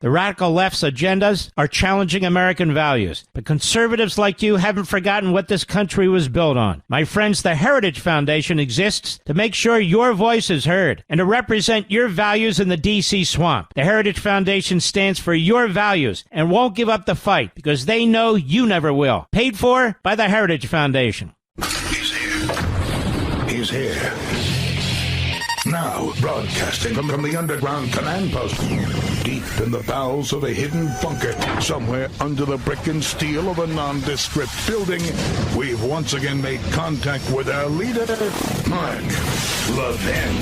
The radical left's agendas are challenging American values, but conservatives like you haven't forgotten what this country was built on. My friends, the Heritage Foundation exists to make sure your voice is heard and to represent your values in the D.C. swamp. The Heritage Foundation stands for your values and won't give up the fight because they know you never will. Paid for by the Heritage Foundation. He's here. He's here. Now, broadcasting from the underground command post, deep in the bowels of a hidden bunker, somewhere under the brick and steel of a nondescript building, we've once again made contact with our leader, Mark Levin.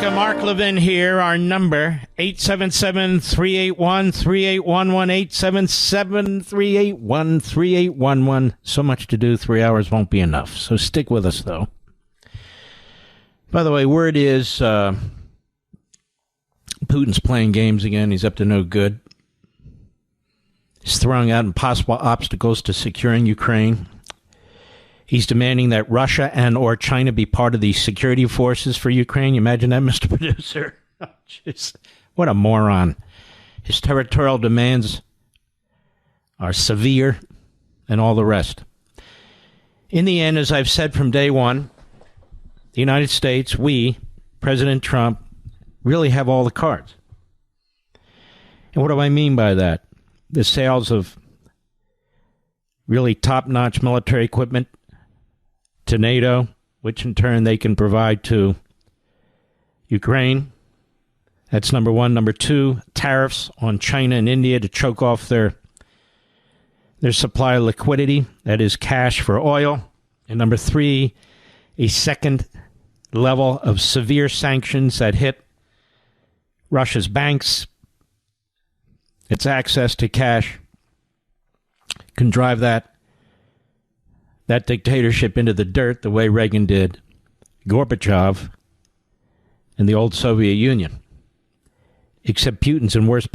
Mark Levin here. Our number, 877-381-3811, 877-381-3811. So much to do, 3 hours won't be enough. So stick with us, though. By the way, word is Putin's playing games again. He's up to no good. He's throwing out impossible obstacles to securing Ukraine. He's demanding that Russia and or China be part of the security forces for Ukraine. You imagine that, Mr. Producer? Oh, jeez. What a moron. His territorial demands are severe and all the rest. In the end, as I've said from day one, the United States, we, President Trump, really have all the cards. And what do I mean by that? The sales of really top-notch military equipment to NATO, which in turn they can provide to Ukraine. That's number one. Number two, tariffs on China and India to choke off their supply of liquidity, that is cash for oil. And number three, a second level of severe sanctions that hit Russia's banks. Its access to cash can drive that dictatorship into the dirt the way Reagan did Gorbachev and the old Soviet Union. Except Putin's in worse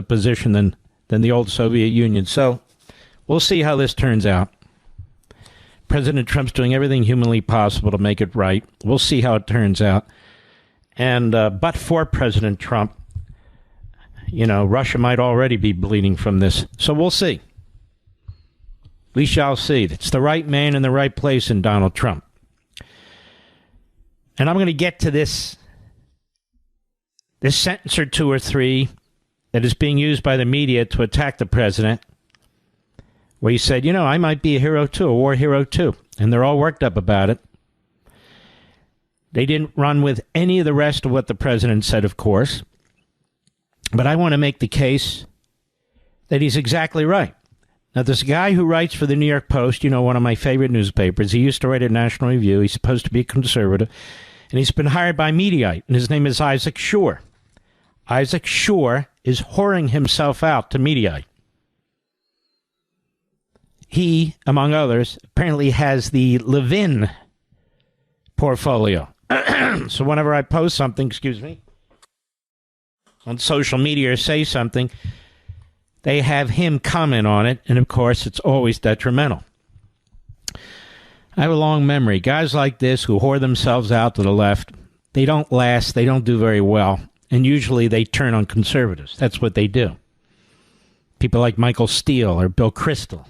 position than the old Soviet Union. So we'll see how this turns out. President Trump's doing everything humanly possible to make it right. We'll see how it turns out. And but for President Trump, Russia might already be bleeding from this. So we'll see. We shall see. It's the right man in the right place in Donald Trump. And I'm going to get to this sentence or two or three that is being used by the media to attack the president, where he said, I might be a hero too, a war hero too. And they're all worked up about it. They didn't run with any of the rest of what the president said, of course. But I want to make the case that he's exactly right. Now, this guy who writes for the New York Post, one of my favorite newspapers, he used to write at National Review. He's supposed to be a conservative. And he's been hired by Mediaite, and his name is Isaac Shore. Isaac Shore is whoring himself out to Mediaite. He, among others, apparently has the Levin portfolio. So whenever I post something, on social media or say something, they have him comment on it, and of course, it's always detrimental. I have a long memory. Guys like this who whore themselves out to the left, they don't last, they don't do very well, And usually they turn on conservatives. That's what they do. People like Michael Steele or Bill Kristol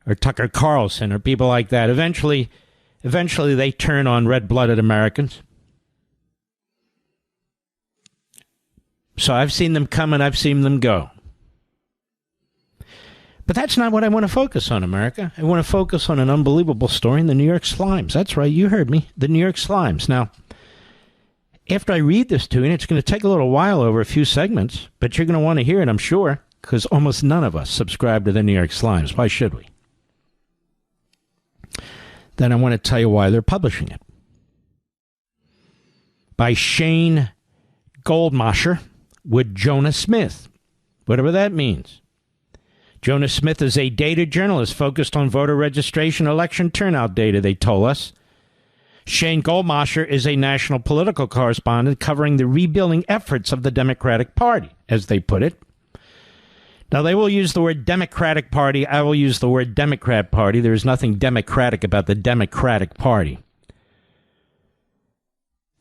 or Tucker Carlson or people like that. Eventually they turn on red-blooded Americans. So I've seen them come and I've seen them go. But that's not what I want to focus on, America. I want to focus on an unbelievable story in the New York Slimes. That's right, you heard me, the New York Slimes. Now, after I read this to you, and it's going to take a little while over a few segments, but you're going to want to hear it, I'm sure, because almost none of us subscribe to the New York Slimes. Why should we? Then I want to tell you why they're publishing it. By Shane Goldmasher with Jonah Smith, whatever that means. Jonah Smith is a data journalist focused on voter registration election turnout data, they told us. Shane Goldmasher is a national political correspondent covering the rebuilding efforts of the Democratic Party, as they put it. Now, they will use the word Democratic Party. I will use the word Democrat Party. There is nothing democratic about the Democratic Party.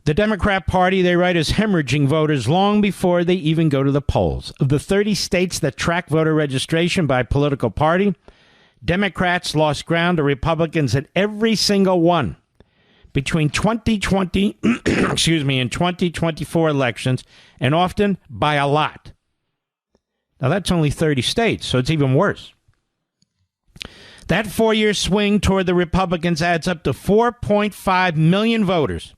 The Democrat Party, they write, is hemorrhaging voters long before they even go to the polls. Of the 30 states that track voter registration by political party, Democrats lost ground to Republicans at every single one between 2020 and 2024 elections, and often by a lot. Now, that's only 30 states, so it's even worse. That 4-year swing toward the Republicans adds up to 4.5 million voters.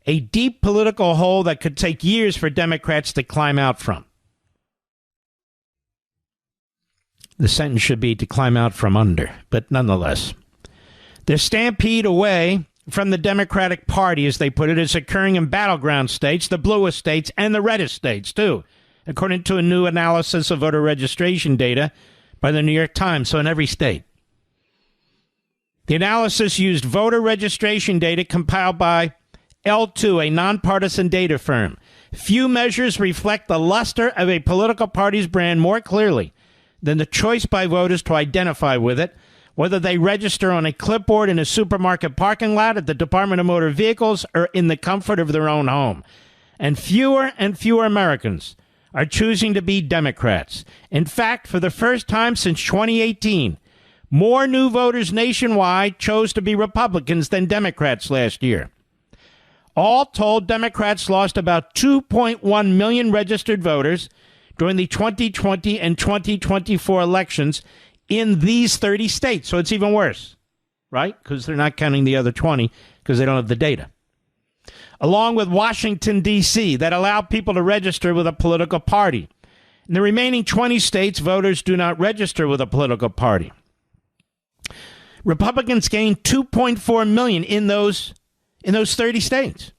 A deep political hole that could take years for Democrats to climb out from. The sentence should be to climb out from under, but nonetheless. The stampede away from the Democratic Party, as they put it, is occurring in battleground states, the bluest states, and the reddest states, too, according to a new analysis of voter registration data by the New York Times, so in every state. The analysis used voter registration data compiled by L2, a nonpartisan data firm. Few measures reflect the luster of a political party's brand more clearly than the choice by voters to identify with it, whether they register on a clipboard in a supermarket parking lot, at the Department of Motor Vehicles, or in the comfort of their own home. And fewer Americans are choosing to be Democrats. In fact, for the first time since 2018, more new voters nationwide chose to be Republicans than Democrats last year. All told, Democrats lost about 2.1 million registered voters during the 2020 and 2024 elections in these 30 states. So it's even worse, right? Because they're not counting the other 20 because they don't have the data. Along with Washington, D.C., that allow people to register with a political party. In the remaining 20 states, voters do not register with a political party. Republicans gained 2.4 million in those 30 states.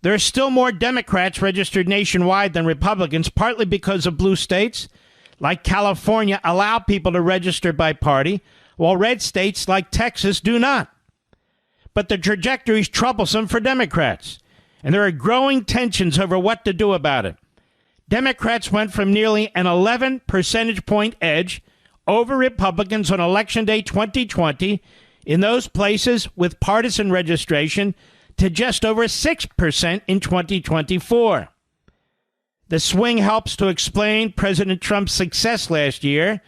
There are still more Democrats registered nationwide than Republicans, partly because of blue states like California allow people to register by party, while red states like Texas do not. But the trajectory is troublesome for Democrats, and there are growing tensions over what to do about it. Democrats went from nearly an 11 percentage point edge over Republicans on Election Day 2020 in those places with partisan registration to just over 6% in 2024. The swing helps to explain President Trump's success last year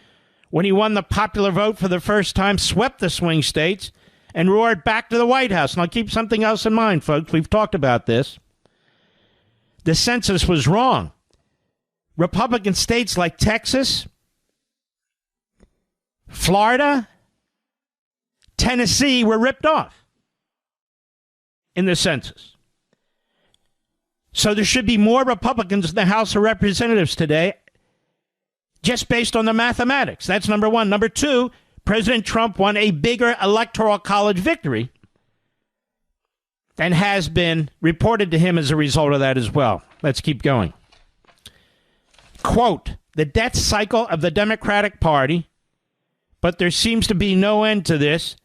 when he won the popular vote for the first time, swept the swing states, and roared back to the White House. And I'll keep something else in mind, folks. We've talked about this. The census was wrong. Republican states like Texas, Florida, Tennessee were ripped off in the census. So there should be more Republicans in the House of Representatives today, just based on the mathematics. That's number one. Number two, President Trump won a bigger electoral college victory than has been reported to him as a result of that as well. Let's keep going. Quote, the death cycle of the Democratic Party, but there seems to be no end to this,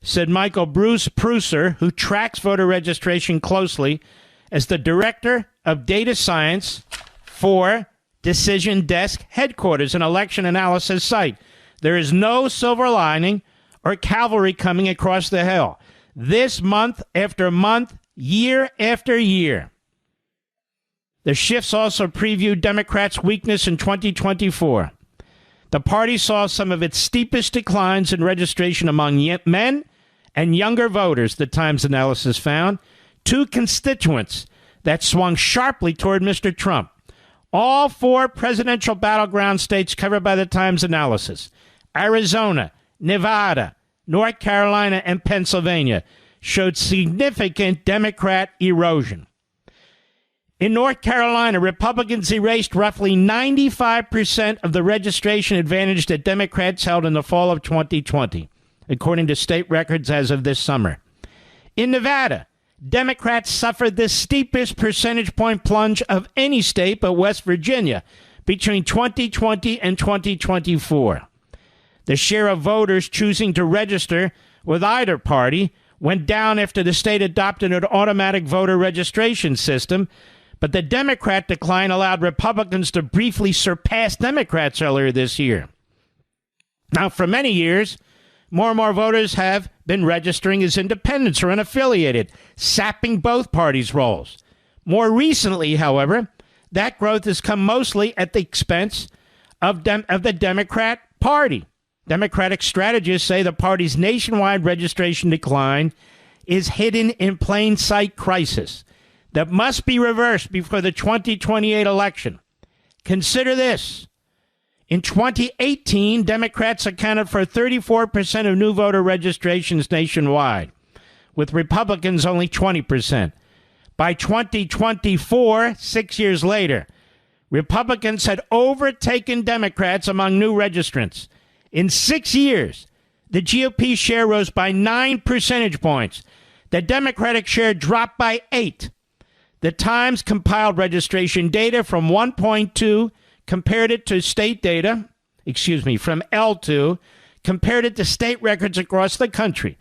said Michael Bruce Prusser, who tracks voter registration closely as the director of data science for Decision Desk Headquarters, an election analysis site. There is no silver lining or cavalry coming across the hill. This month after month, year after year, The shifts also previewed Democrats' weakness in 2024. The party saw some of its steepest declines in registration among men and younger voters, the Times analysis found, two constituents that swung sharply toward Mr. Trump. All four presidential battleground states covered by the Times analysis, Arizona, Nevada, North Carolina, and Pennsylvania, showed significant Democrat erosion. In North Carolina, Republicans erased roughly 95% of the registration advantage that Democrats held in the fall of 2020, according to state records as of this summer. In Nevada, Democrats suffered the steepest percentage point plunge of any state but West Virginia between 2020 and 2024. The share of voters choosing to register with either party went down after the state adopted an automatic voter registration system, but the Democrat decline allowed Republicans to briefly surpass Democrats earlier this year. Now, for many years, more and more voters have been registering as independents or unaffiliated, sapping both parties' roles. More recently, however, that growth has come mostly at the expense of the Democrat Party. Democratic strategists say the party's nationwide registration decline is hidden in plain sight crisis that must be reversed before the 2028 election. Consider this. In 2018, Democrats accounted for 34% of new voter registrations nationwide, with Republicans only 20%. By 2024, 6 years later, Republicans had overtaken Democrats among new registrants. In 6 years, the GOP share rose by 9 percentage points. The Democratic share dropped by 8. The Times compiled registration data from 1.2, compared it to state data, from L2, compared it to state records across the country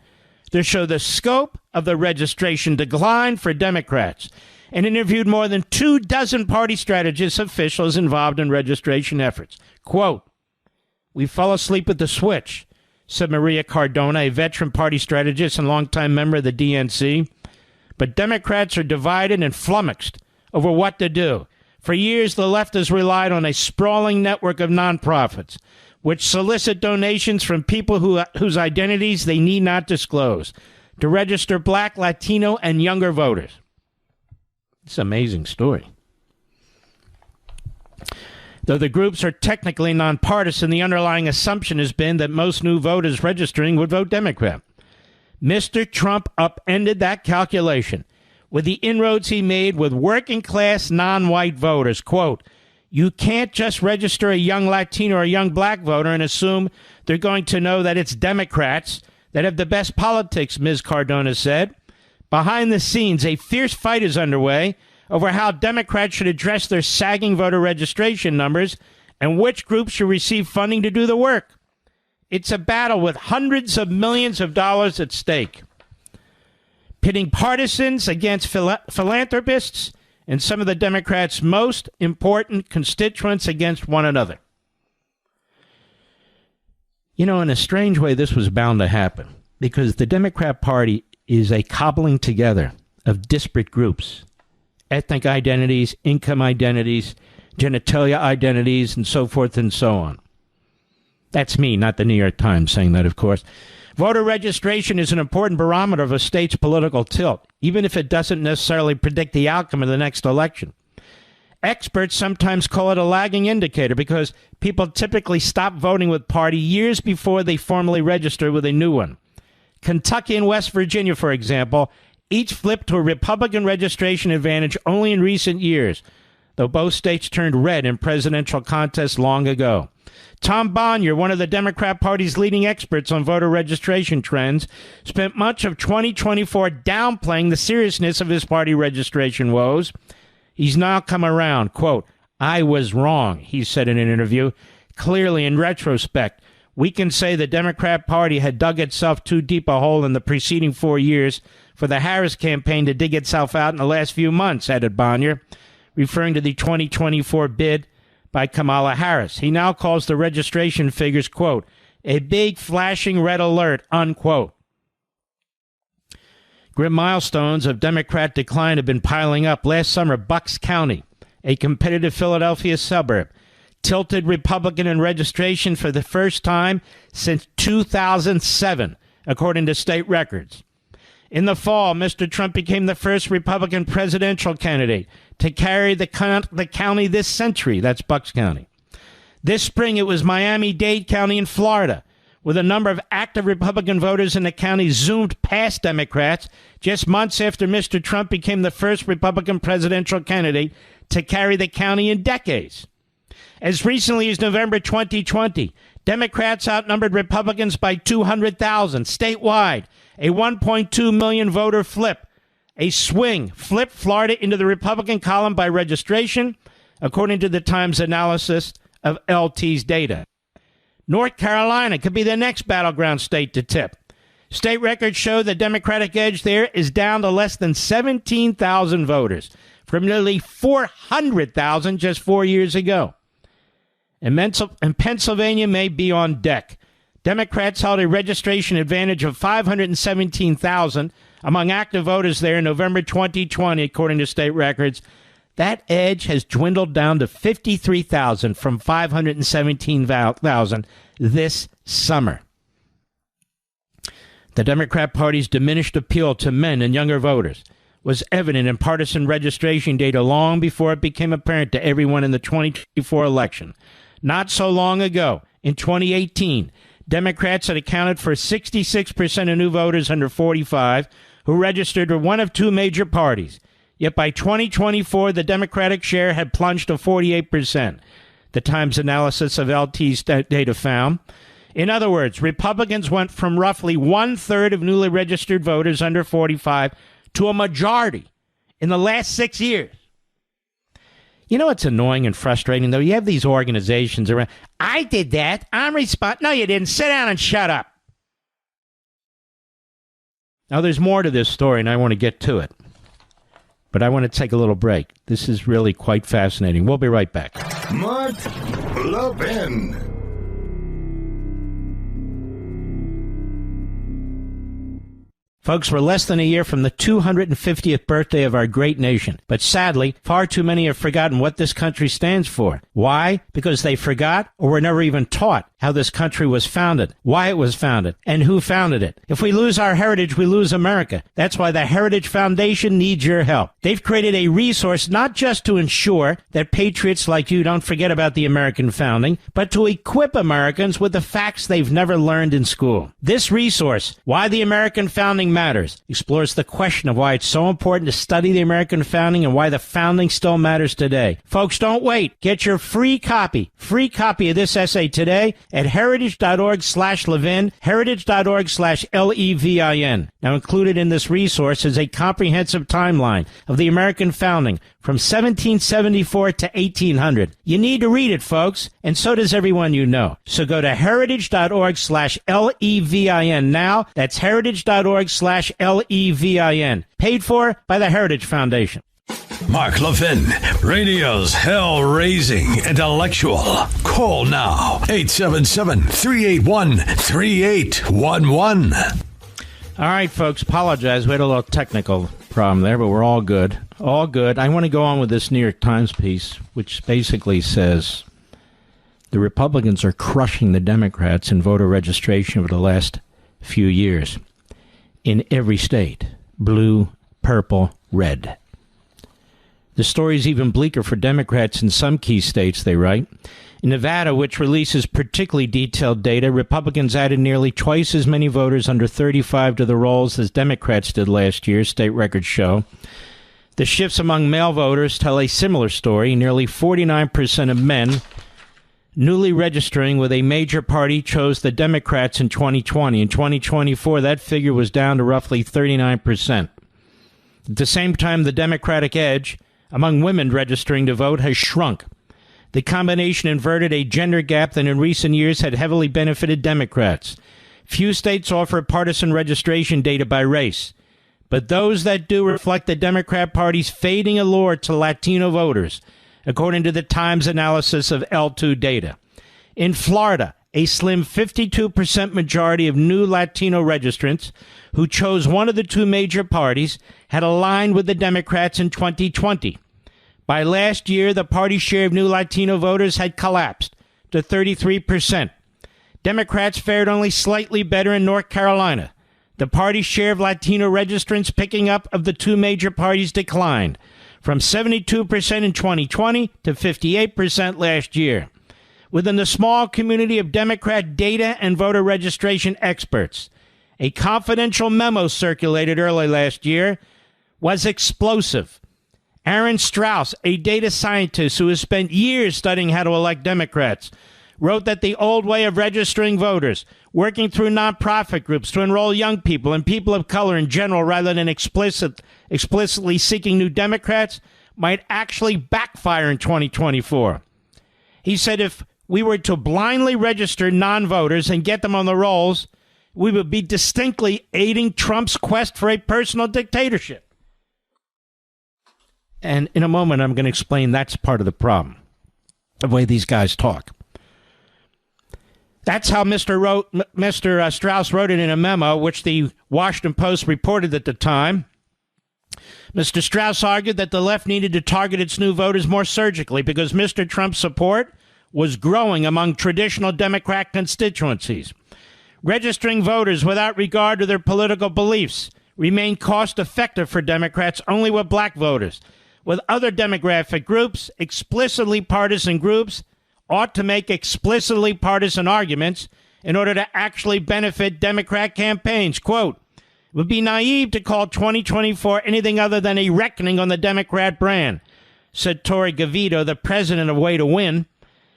to show the scope of the registration decline for Democrats, and interviewed more than 24 party strategists, officials involved in registration efforts. Quote, "We fell asleep at the switch," said Maria Cardona, a veteran party strategist and longtime member of the DNC. But Democrats are divided and flummoxed over what to do. For years, the left has relied on a sprawling network of nonprofits, which solicit donations from people whose identities they need not disclose, to register Black, Latino, and younger voters. It's an amazing story. Though the groups are technically nonpartisan, the underlying assumption has been that most new voters registering would vote Democrat. Mr. Trump upended that calculation with the inroads he made with working-class non-white voters. Quote, "You can't just register a young Latino or a young Black voter and assume they're going to know that it's Democrats that have the best politics," Ms. Cardona said. Behind the scenes, a fierce fight is underway over how Democrats should address their sagging voter registration numbers and which groups should receive funding to do the work. It's a battle with hundreds of millions of dollars at stake, pitting partisans against philanthropists and some of the Democrats' most important constituents against one another. You know, in a strange way, this was bound to happen because the Democrat Party is a cobbling together of disparate groups, ethnic identities, income identities, genitalia identities, and so forth and so on. That's me, not the New York Times saying that, of course. Voter registration is an important barometer of a state's political tilt, even if it doesn't necessarily predict the outcome of the next election. Experts sometimes call it a lagging indicator because people typically stop voting with party years before they formally register with a new one. Kentucky and West Virginia, for example, each flipped to a Republican registration advantage only in recent years, though both states turned red in presidential contests long ago. Tom Bonnier, one of the Democrat Party's leading experts on voter registration trends, spent much of 2024 downplaying the seriousness of his party registration woes. He's now come around. Quote, "I was wrong," he said in an interview. Clearly, in retrospect, we can say the Democrat Party had dug itself too deep a hole in the preceding 4 years for the Harris campaign to dig itself out in the last few months, added Bonnier, referring to the 2024 bid by Kamala Harris. He now calls the registration figures, quote, "a big flashing red alert," unquote. Grim milestones of Democrat decline have been piling up. Last summer, Bucks County, a competitive Philadelphia suburb, tilted Republican in registration for the first time since 2007, according to state records. In the fall, Mr. Trump became the first Republican presidential candidate to carry the county this century. That's Bucks County. This spring, it was Miami-Dade County in Florida, with a number of active Republican voters in the county zoomed past Democrats just months after Mr. Trump became the first Republican presidential candidate to carry the county in decades. As recently as November 2020, Democrats outnumbered Republicans by 200,000 statewide, a 1.2 million voter flip. A swing flipped Florida into the Republican column by registration, according to the Times analysis of LT's data. North Carolina could be the next battleground state to tip. State records show the Democratic edge there is down to less than 17,000 voters, from nearly 400,000 just 4 years ago. And Pennsylvania may be on deck. Democrats held a registration advantage of 517,000 among active voters there in November 2020, according to state records. That edge has dwindled down to 53,000 from 517,000 this summer. The Democrat Party's diminished appeal to men and younger voters was evident in partisan registration data long before it became apparent to everyone in the 2024 election. Not so long ago, in 2018, Democrats had accounted for 66% of new voters under 45 who registered with one of two major parties. Yet by 2024, the Democratic share had plunged to 48%, the Times analysis of LT's data found. In other words, Republicans went from roughly one-third of newly registered voters under 45 to a majority in the last 6 years. You know what's annoying and frustrating, though? You have these organizations around. I did that. I'm responsible. No, you didn't. Sit down and shut up. Now, there's more to this story, and I want to get to it. But I want to take a little break. This is really quite fascinating. We'll be right back. Mark Levin. Folks, we're less than a year from the 250th birthday of our great nation. But sadly, far too many have forgotten what this country stands for. Why? Because they forgot or were never even taught how this country was founded, why it was founded, and who founded it. If we lose our heritage, we lose America. That's why the Heritage Foundation needs your help. They've created a resource not just to ensure that patriots like you don't forget about the American founding, but to equip Americans with the facts they've never learned in school. This resource, Why the American Founding Matters, explores the question of why it's so important to study the American founding and why the founding still matters today. Folks, don't wait. Get your free copy of this essay today at heritage.org/Levin, heritage.org/LEVIN. Now, included in this resource is a comprehensive timeline of the American founding from 1774 to 1800. You need to read it, folks, and so does everyone you know. So go to heritage.org/LEVIN now. That's heritage.org/LEVIN. Paid for by the Heritage Foundation. Mark Levin, radio's hell-raising intellectual. Call now, 877-381-3811. All right, folks, apologize. We had a little technical problem there, but we're all good. All good. I want to go on with this New York Times piece, which basically says the Republicans are crushing the Democrats in voter registration over the last few years in every state, blue, purple, red. The story is even bleaker for Democrats in some key states, they write. In Nevada, which releases particularly detailed data, Republicans added nearly twice as many voters under 35 to the rolls as Democrats did last year, state records show. The shifts among male voters tell a similar story. Nearly 49% of men newly registering with a major party chose the Democrats in 2020. In 2024, that figure was down to roughly 39%. At the same time, the Democratic edge among women registering to vote has shrunk. The combination inverted a gender gap that in recent years had heavily benefited Democrats. Few states offer partisan registration data by race, but those that do reflect the Democrat Party's fading allure to Latino voters, according to the Times analysis of L2 data. In Florida, a slim 52% majority of new Latino registrants who chose one of the two major parties had aligned with the Democrats in 2020. By last year, the party's share of new Latino voters had collapsed to 33%. Democrats fared only slightly better in North Carolina. The party's share of Latino registrants picking up of the two major parties declined from 72% in 2020 to 58% last year. Within the small community of Democrat data and voter registration experts, a confidential memo circulated early last year was explosive. Aaron Strauss, a data scientist who has spent years studying how to elect Democrats, wrote that the old way of registering voters, working through nonprofit groups to enroll young people and people of color in general rather than explicitly seeking new Democrats, might actually backfire in 2024. He said if we were to blindly register non-voters and get them on the rolls, we would be distinctly aiding Trump's quest for a personal dictatorship. And in a moment, I'm going to explain that's part of the problem, the way these guys talk. That's how Mr. Strauss wrote it in a memo, which the Washington Post reported at the time. Mr. Strauss argued that the left needed to target its new voters more surgically because Mr. Trump's support was growing among traditional Democrat constituencies. Registering voters without regard to their political beliefs remained cost-effective for Democrats only with black voters. With other demographic groups, explicitly partisan groups ought to make explicitly partisan arguments in order to actually benefit Democrat campaigns. Quote, it would be naive to call 2024 anything other than a reckoning on the Democrat brand, said Tori Gavito, the president of Way to Win,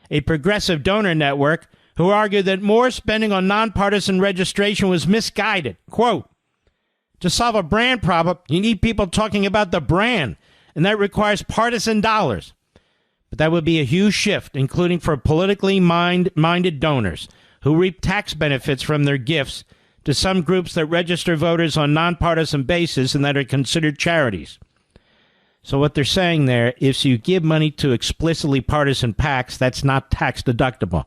a progressive donor network, who argued that more spending on nonpartisan registration was misguided. Quote, to solve a brand problem, you need people talking about the brand, and that requires partisan dollars. But that would be a huge shift, including for politically minded donors who reap tax benefits from their gifts to some groups that register voters on nonpartisan basis and that are considered charities. So what they're saying there is you give money to explicitly partisan PACs, that's not tax deductible.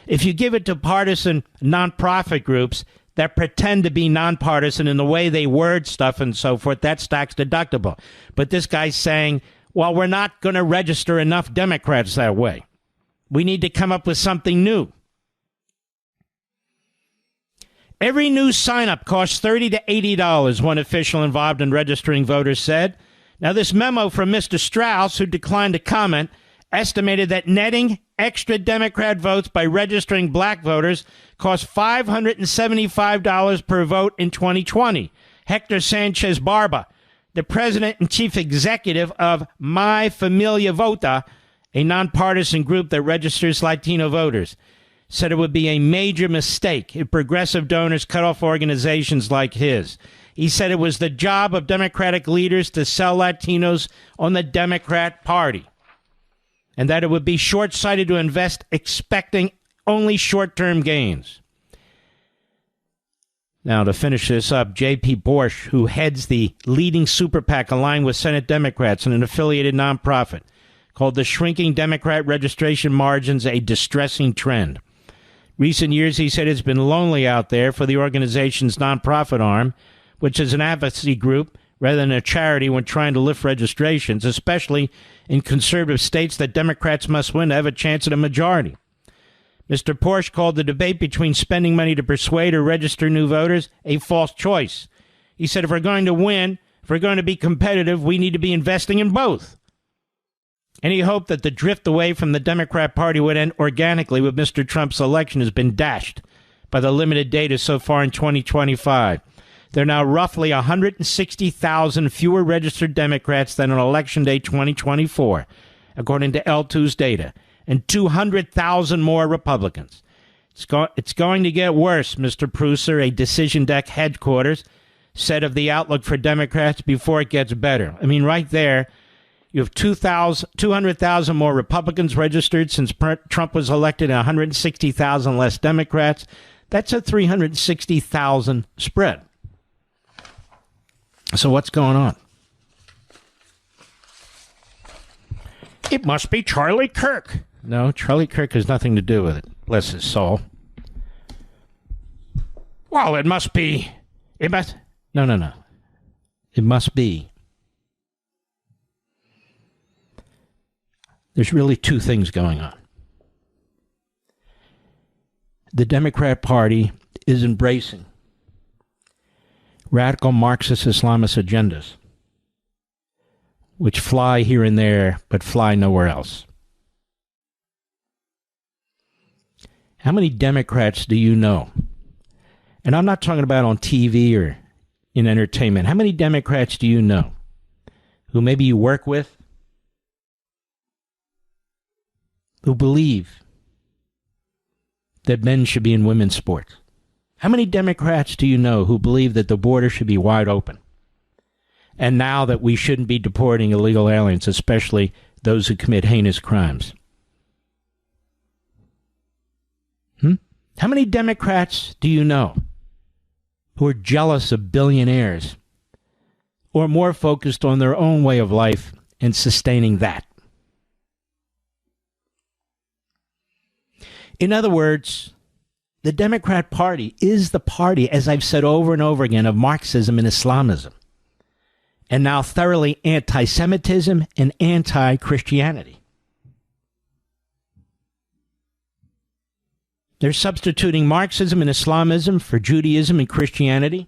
If you give it to partisan nonprofit groups that pretend to be nonpartisan in the way they word stuff and so forth, that's tax deductible. But this guy's saying, well, we're not going to register enough Democrats that way. We need to come up with something new. Every new sign-up costs $30 to $80, one official involved in registering voters said. Now, this memo from Mr. Strauss, who declined to comment, estimated that netting extra Democrat votes by registering black voters cost $575 per vote in 2020. Hector Sanchez Barba, the president and chief executive of My Familia Vota, a nonpartisan group that registers Latino voters, said it would be a major mistake if progressive donors cut off organizations like his. He said it was the job of Democratic leaders to sell Latinos on the Democrat Party, and that it would be short-sighted to invest expecting only short-term gains. Now, to finish this up, J.P. Borsch, who heads the leading super PAC aligned with Senate Democrats and an affiliated nonprofit, called the shrinking Democrat registration margins a distressing trend. Recent years, he said, it's been lonely out there for the organization's nonprofit arm, which is an advocacy group rather than a charity when trying to lift registrations, especially in conservative states that Democrats must win to have a chance at a majority. Mr. Porsche called the debate between spending money to persuade or register new voters a false choice. He said, if we're going to win, if we're going to be competitive, we need to be investing in both. And he hoped that the drift away from the Democrat Party would end organically with Mr. Trump's election has been dashed by the limited data so far in 2025. There are now roughly 160,000 fewer registered Democrats than on Election Day 2024, according to L2's data, and 200,000 more Republicans. It's going to get worse, Mr. Prusser, a Decision Deck headquarters, said of the outlook for Democrats before it gets better. I mean, right there, you have 200,000 more Republicans registered since Trump was elected and 160,000 less Democrats. That's a 360,000 spread. So what's going on? It must be Charlie Kirk. No, Charlie Kirk has nothing to do with it. Bless his soul. Well, it must be. No. It must be There's really two things going on. The Democrat Party is embracing radical Marxist Islamist agendas, which fly here and there, but fly nowhere else. How many Democrats do you know? And I'm not talking about on TV or in entertainment. How many Democrats do you know who maybe you work with, who believe that men should be in women's sports? How many Democrats do you know who believe that the border should be wide open? And now that we shouldn't be deporting illegal aliens, especially those who commit heinous crimes? How many Democrats do you know who are jealous of billionaires or more focused on their own way of life and sustaining that? In other words, the Democrat Party is the party, as I've said over and over again, of Marxism and Islamism, and now thoroughly anti-Semitism and anti-Christianity. They're substituting Marxism and Islamism for Judaism and Christianity.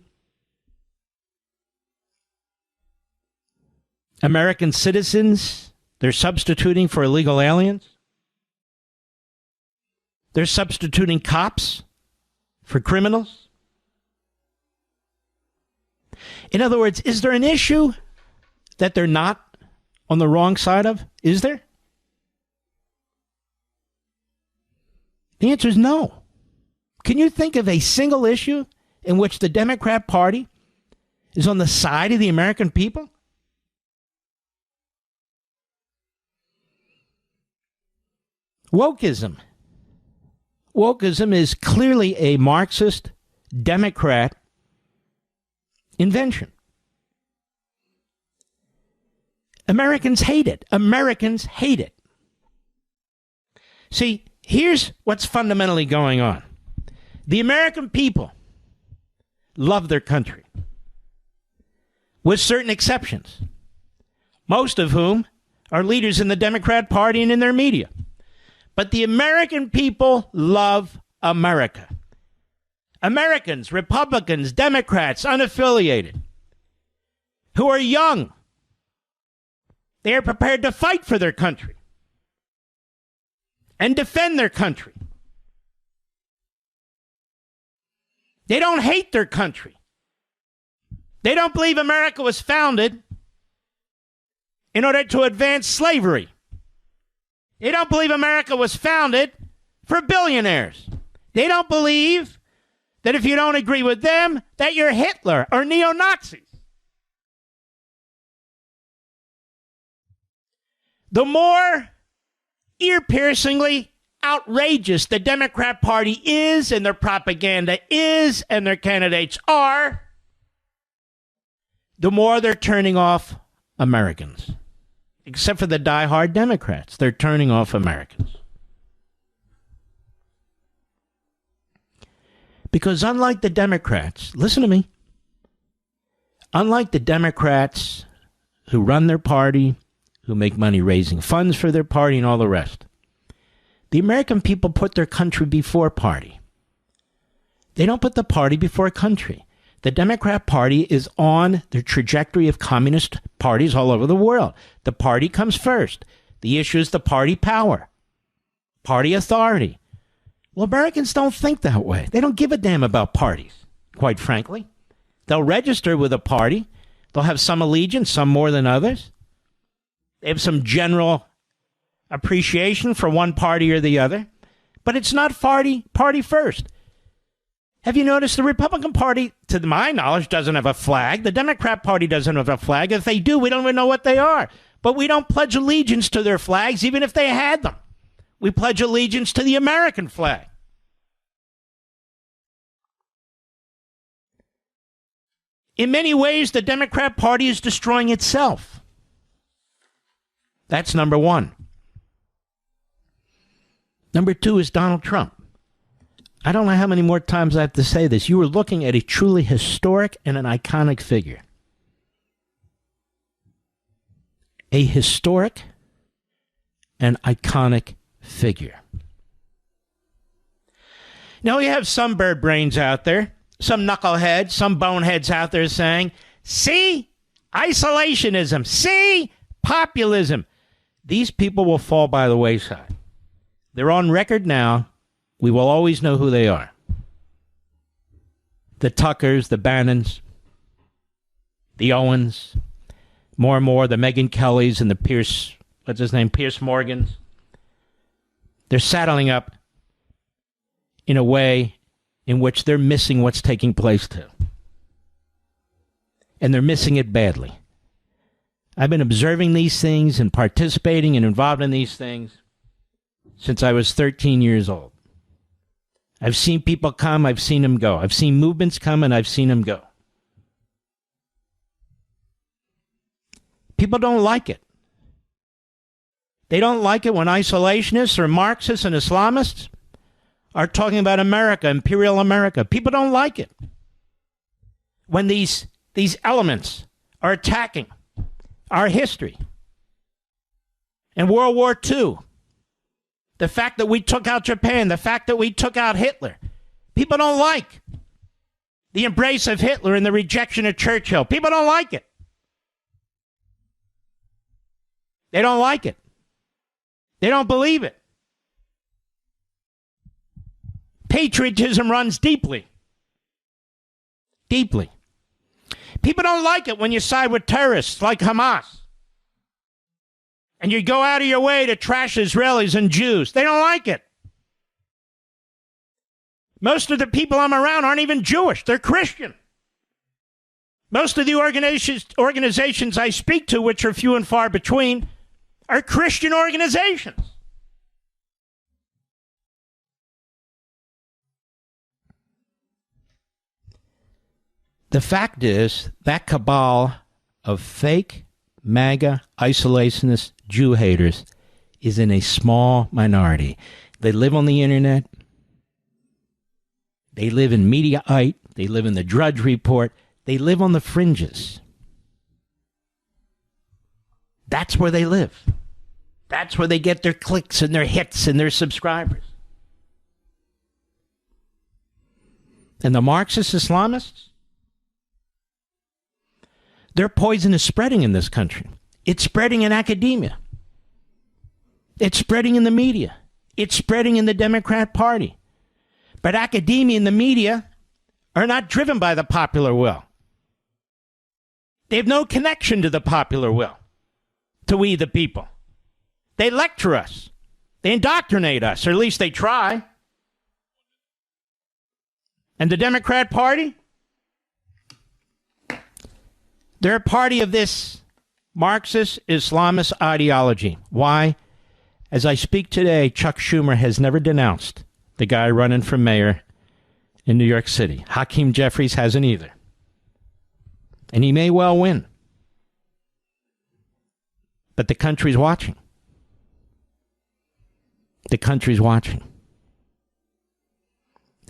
American citizens, they're substituting for illegal aliens. They're substituting cops for criminals. In other words, is there an issue that they're not on the wrong side of? Is there? The answer is no. Can you think of a single issue in which the Democrat Party is on the side of the American people? Wokeism. Wokeism is clearly a Marxist, Democrat invention. Americans hate it. Americans hate it. See, here's what's fundamentally going on. The American people love their country, with certain exceptions, most of whom are leaders in the Democrat Party and in their media. But the American people love America. Americans, Republicans, Democrats, unaffiliated, who are young. They are prepared to fight for their country and defend their country. They don't hate their country. They don't believe America was founded in order to advance slavery. They don't believe America was founded for billionaires. They don't believe that if you don't agree with them, that you're Hitler or neo-Nazis. The more ear-piercingly outrageous the Democrat Party is, and their propaganda is, and their candidates are, the more they're turning off Americans. Except for the diehard Democrats. They're turning off Americans. Because unlike the Democrats, listen to me, unlike the Democrats who run their party, who make money raising funds for their party and all the rest, the American people put their country before party. They don't put the party before country. The Democrat Party is on the trajectory of communist parties all over the world. The party comes first. The issue is the party power, party authority. Well, Americans don't think that way. They don't give a damn about parties, quite frankly. They'll register with a party. They'll have some allegiance, some more than others. They have some general appreciation for one party or the other. But it's not party first. Have you noticed the Republican Party, to my knowledge, doesn't have a flag? The Democrat Party doesn't have a flag. If they do, we don't even know what they are. But we don't pledge allegiance to their flags, even if they had them. We pledge allegiance to the American flag. In many ways, the Democrat Party is destroying itself. That's number one. Number two is Donald Trump. I don't know how many more times I have to say this. You are looking at a truly historic and an iconic figure. A historic, an iconic figure. Now, we have some bird brains out there, some knuckleheads, some boneheads out there saying, see, isolationism, see, populism. These people will fall by the wayside. They're on record now. We will always know who they are. The Tuckers, the Bannons, the Owens, more and more the Megyn Kellys and the Pierce Morgans. They're saddling up in a way in which they're missing what's taking place too. And they're missing it badly. I've been observing these things and participating and involved in these things since I was 13 years old. I've seen people come, I've seen them go. I've seen movements come and I've seen them go. People don't like it. They don't like it when isolationists or Marxists and Islamists are talking about America, imperial America. People don't like it. When these elements are attacking our history. In World War II, the fact that we took out Japan, the fact that we took out Hitler. People don't like the embrace of Hitler and the rejection of Churchill. People don't like it. They don't like it. They don't believe it. Patriotism runs deeply. Deeply. People don't like it when you side with terrorists like Hamas. And you go out of your way to trash Israelis and Jews. They don't like it. Most of the people I'm around aren't even Jewish. They're Christian. Most of the organizations I speak to, which are few and far between, are Christian organizations. The fact is, that cabal of fake, MAGA, isolationist Jew haters is in a small minority. They live on the internet. They live in Mediaite. They live in the Drudge Report. They live on the fringes. That's where they live. That's where they get their clicks and their hits and their subscribers. And the Marxist Islamists? Their poison is spreading in this country. It's spreading in academia. It's spreading in the media. It's spreading in the Democrat Party. But academia and the media are not driven by the popular will. They have no connection to the popular will, to we the people. They lecture us. They indoctrinate us, or at least they try. And the Democrat Party? They're a party of this Marxist Islamist ideology. Why? As I speak today, Chuck Schumer has never denounced the guy running for mayor in New York City. Hakeem Jeffries hasn't either. And he may well win. But the country's watching. The country's watching.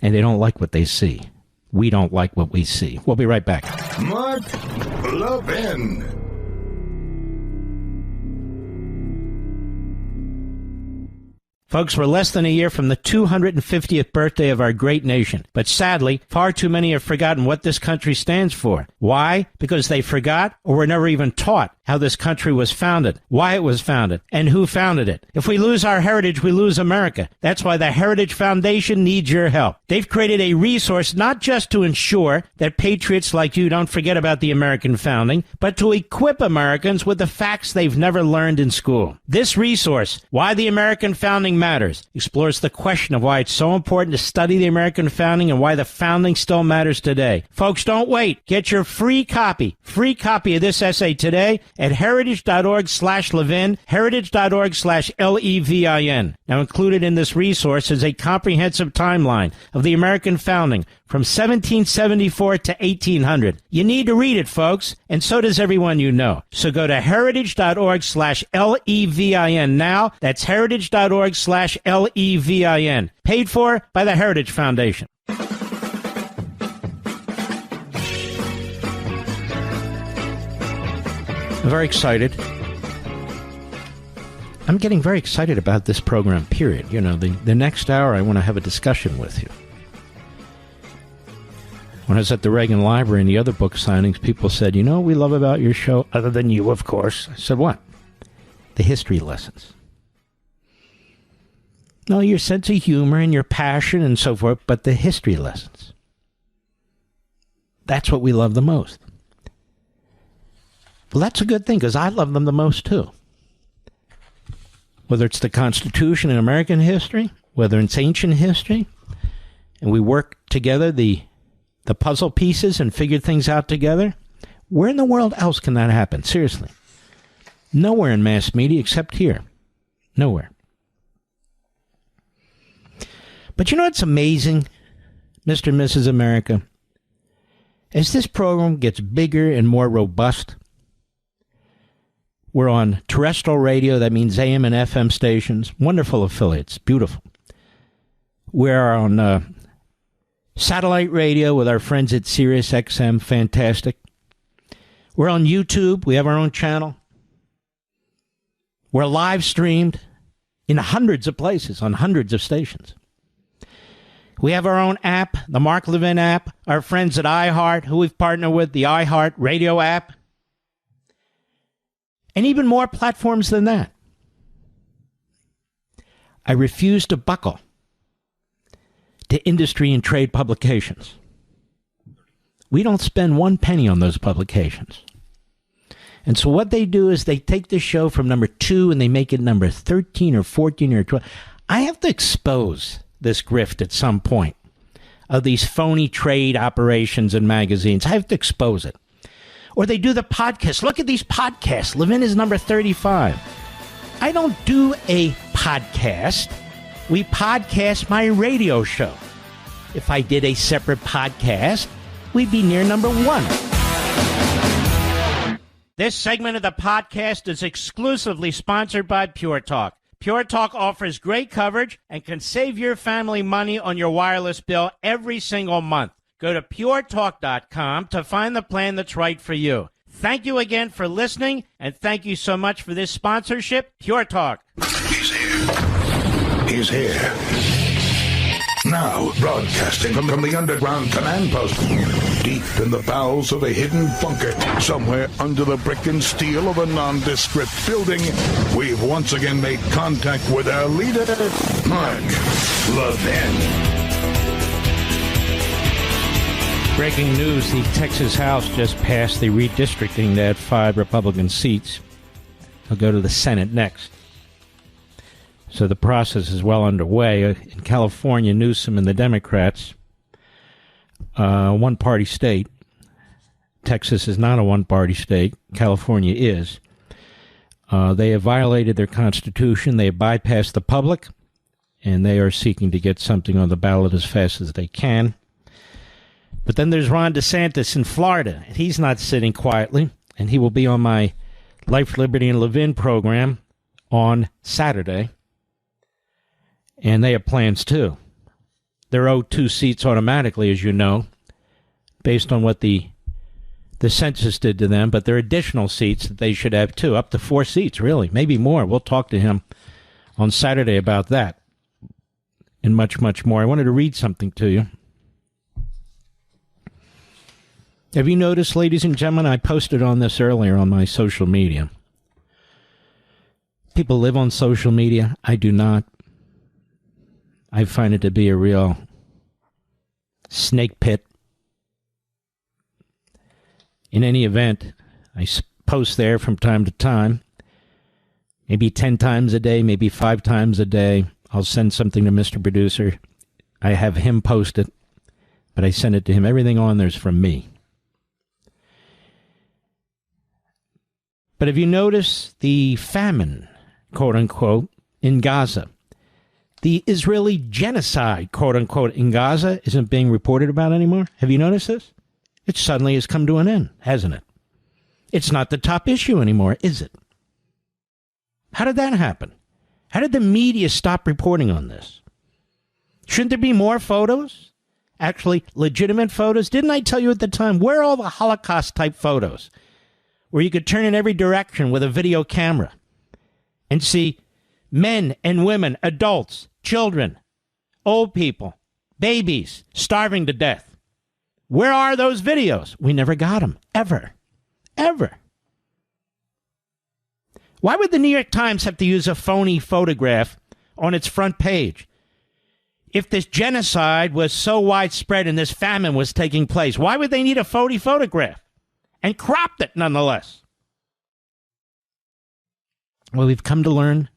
And they don't like what they see. We don't like what we see. We'll be right back. Mark Levin. Folks, we're less than a year from the 250th birthday of our great nation. But sadly, far too many have forgotten what this country stands for. Why? Because they forgot or were never even taught how this country was founded, why it was founded, and who founded it. If we lose our heritage, we lose America. That's why the Heritage Foundation needs your help. They've created a resource not just to ensure that patriots like you don't forget about the American founding, but to equip Americans with the facts they've never learned in school. This resource, Why the American Founding Matters, explores the question of why it's so important to study the American founding and why the founding still matters today. Folks, don't wait. Get your free copy of this essay today at heritage.org/Levin, heritage.org/LEVIN. Now, included in this resource is a comprehensive timeline of the American founding from 1774 to 1800. You need to read it, folks, and so does everyone you know. So go to heritage.org/LEVIN now. That's heritage.org/LEVIN. Paid for by the Heritage Foundation. I'm very excited I'm getting very excited about this program, period. You know, the next hour I want to have a discussion with you. When I was at the Reagan Library and the other book signings, people said, you know what we love about your show, other than you, of course? I said, what? The history lessons. No, your sense of humor and your passion and so forth, but the history lessons. That's what we love the most. Well, that's a good thing, because I love them the most, too. Whether it's the Constitution in American history, whether it's ancient history, and we work together the puzzle pieces and figure things out together, where in the world else can that happen? Seriously. Nowhere in mass media except here. Nowhere. But you know what's amazing, Mr. and Mrs. America? As this program gets bigger and more robust, we're on terrestrial radio, that means AM and FM stations, wonderful affiliates, beautiful. We're on satellite radio with our friends at Sirius XM, fantastic. We're on YouTube, we have our own channel. We're live streamed in hundreds of places, on hundreds of stations. We have our own app, the Mark Levin app, our friends at iHeart, who we've partnered with, the iHeart radio app. And even more platforms than that. I refuse to buckle to industry and trade publications. We don't spend one penny on those publications. And so what they do is they take the show from number 2 and they make it number 13 or 14 or 12. I have to expose this grift at some point of these phony trade operations and magazines. I have to expose it. Or they do the podcast. Look at these podcasts. Levin is number 35. I don't do a podcast. We podcast my radio show. If I did a separate podcast, we'd be near number 1. This segment of the podcast is exclusively sponsored by Pure Talk. Pure Talk offers great coverage and can save your family money on your wireless bill every single month. Go to puretalk.com to find the plan that's right for you. Thank you again for listening, and thank you so much for this sponsorship, Pure Talk. He's here. He's here. Now, broadcasting from the underground command post, deep in the bowels of a hidden bunker, somewhere under the brick and steel of a nondescript building, we've once again made contact with our leader, Mark Levin. Breaking news, the Texas House just passed the redistricting to add 5 Republican seats. They'll go to the Senate next. So the process is well underway. In California, Newsom and the Democrats, one-party state. Texas is not a one-party state. California is. They have violated their Constitution. They have bypassed the public, and they are seeking to get something on the ballot as fast as they can. But then there's Ron DeSantis in Florida, and he's not sitting quietly, and he will be on my Life, Liberty, and Levin program on Saturday. And they have plans, too. They're owed 2 seats automatically, as you know, based on what the census did to them, but there are additional seats that they should have, too, up to 4 seats, really, maybe more. We'll talk to him on Saturday about that and much, much more. I wanted to read something to you. Have you noticed, ladies and gentlemen, I posted on this earlier on my social media. People live on social media. I do not. I find it to be a real snake pit. In any event, I post there from time to time, maybe 10 times a day, maybe 5 times a day. I'll send something to Mr. Producer. I have him post it, but I send it to him. Everything on there is from me. But have you noticed the famine, quote-unquote, in Gaza? The Israeli genocide, quote-unquote, in Gaza isn't being reported about anymore. Have you noticed this? It suddenly has come to an end, hasn't it? It's not the top issue anymore, is it? How did that happen? How did the media stop reporting on this? Shouldn't there be more photos? Actually, legitimate photos? Didn't I tell you at the time, where are all the Holocaust-type photos? Where you could turn in every direction with a video camera and see Men and women, adults, children, old people, babies, starving to death. Where are those videos? We never got them. Ever. Ever. Why would the New York Times have to use a phony photograph on its front page? If this genocide was so widespread and this famine was taking place, why would they need a phony photograph? And cropped it, nonetheless. Well, we've come to learn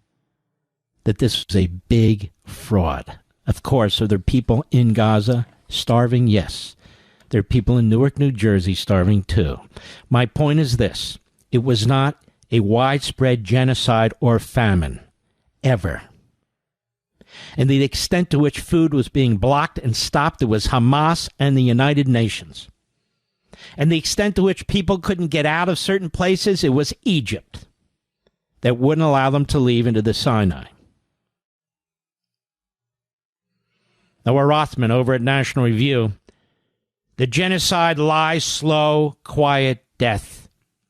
that this was a big fraud. Of course, are there people in Gaza starving? Yes. There are people in Newark, New Jersey starving too. My point is this. It was not a widespread genocide or famine, ever. And the extent to which food was being blocked and stopped, it was Hamas and the United Nations. And the extent to which people couldn't get out of certain places, it was Egypt that wouldn't allow them to leave into the Sinai. Noah Rothman over at National Review, the genocide lies slow, quiet death.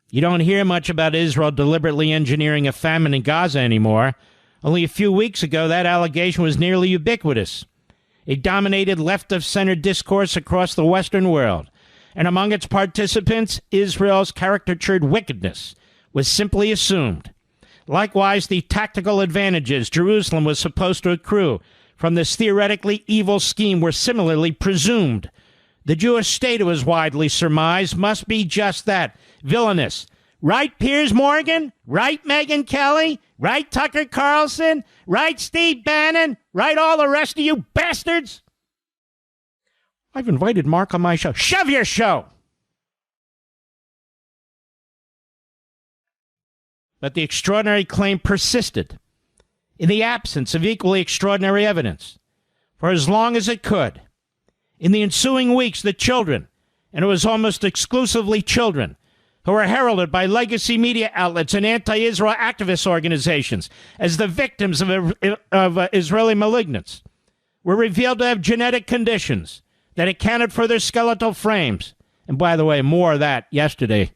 You don't hear much about Israel deliberately engineering a famine in Gaza anymore. Only a few weeks ago, that allegation was nearly ubiquitous. It dominated left-of-center discourse across the Western world. And among its participants, Israel's caricatured wickedness was simply assumed. Likewise, the tactical advantages Jerusalem was supposed to accrue from this theoretically evil scheme were similarly presumed. The Jewish state, it was widely surmised, must be just that, villainous. Right, Piers Morgan? Right, Megyn Kelly? Right, Tucker Carlson? Right, Steve Bannon? Right, all the rest of you bastards? I've invited Mark on my show. Shove your show! But the extraordinary claim persisted in the absence of equally extraordinary evidence for as long as it could. In the ensuing weeks, the children, and it was almost exclusively children, who were heralded by legacy media outlets and anti-Israel activist organizations as the victims of Israeli malignance, were revealed to have genetic conditions that accounted for their skeletal frames. And by the way, more of that yesterday.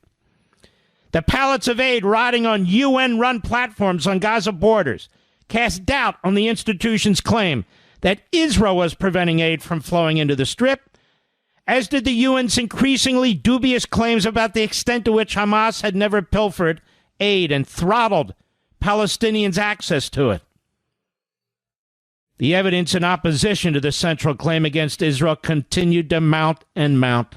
The pallets of aid rotting on UN-run platforms on Gaza borders cast doubt on the institution's claim that Israel was preventing aid from flowing into the Strip, as did the UN's increasingly dubious claims about the extent to which Hamas had never pilfered aid and throttled Palestinians' access to it. The evidence in opposition to the central claim against Israel continued to mount and mount.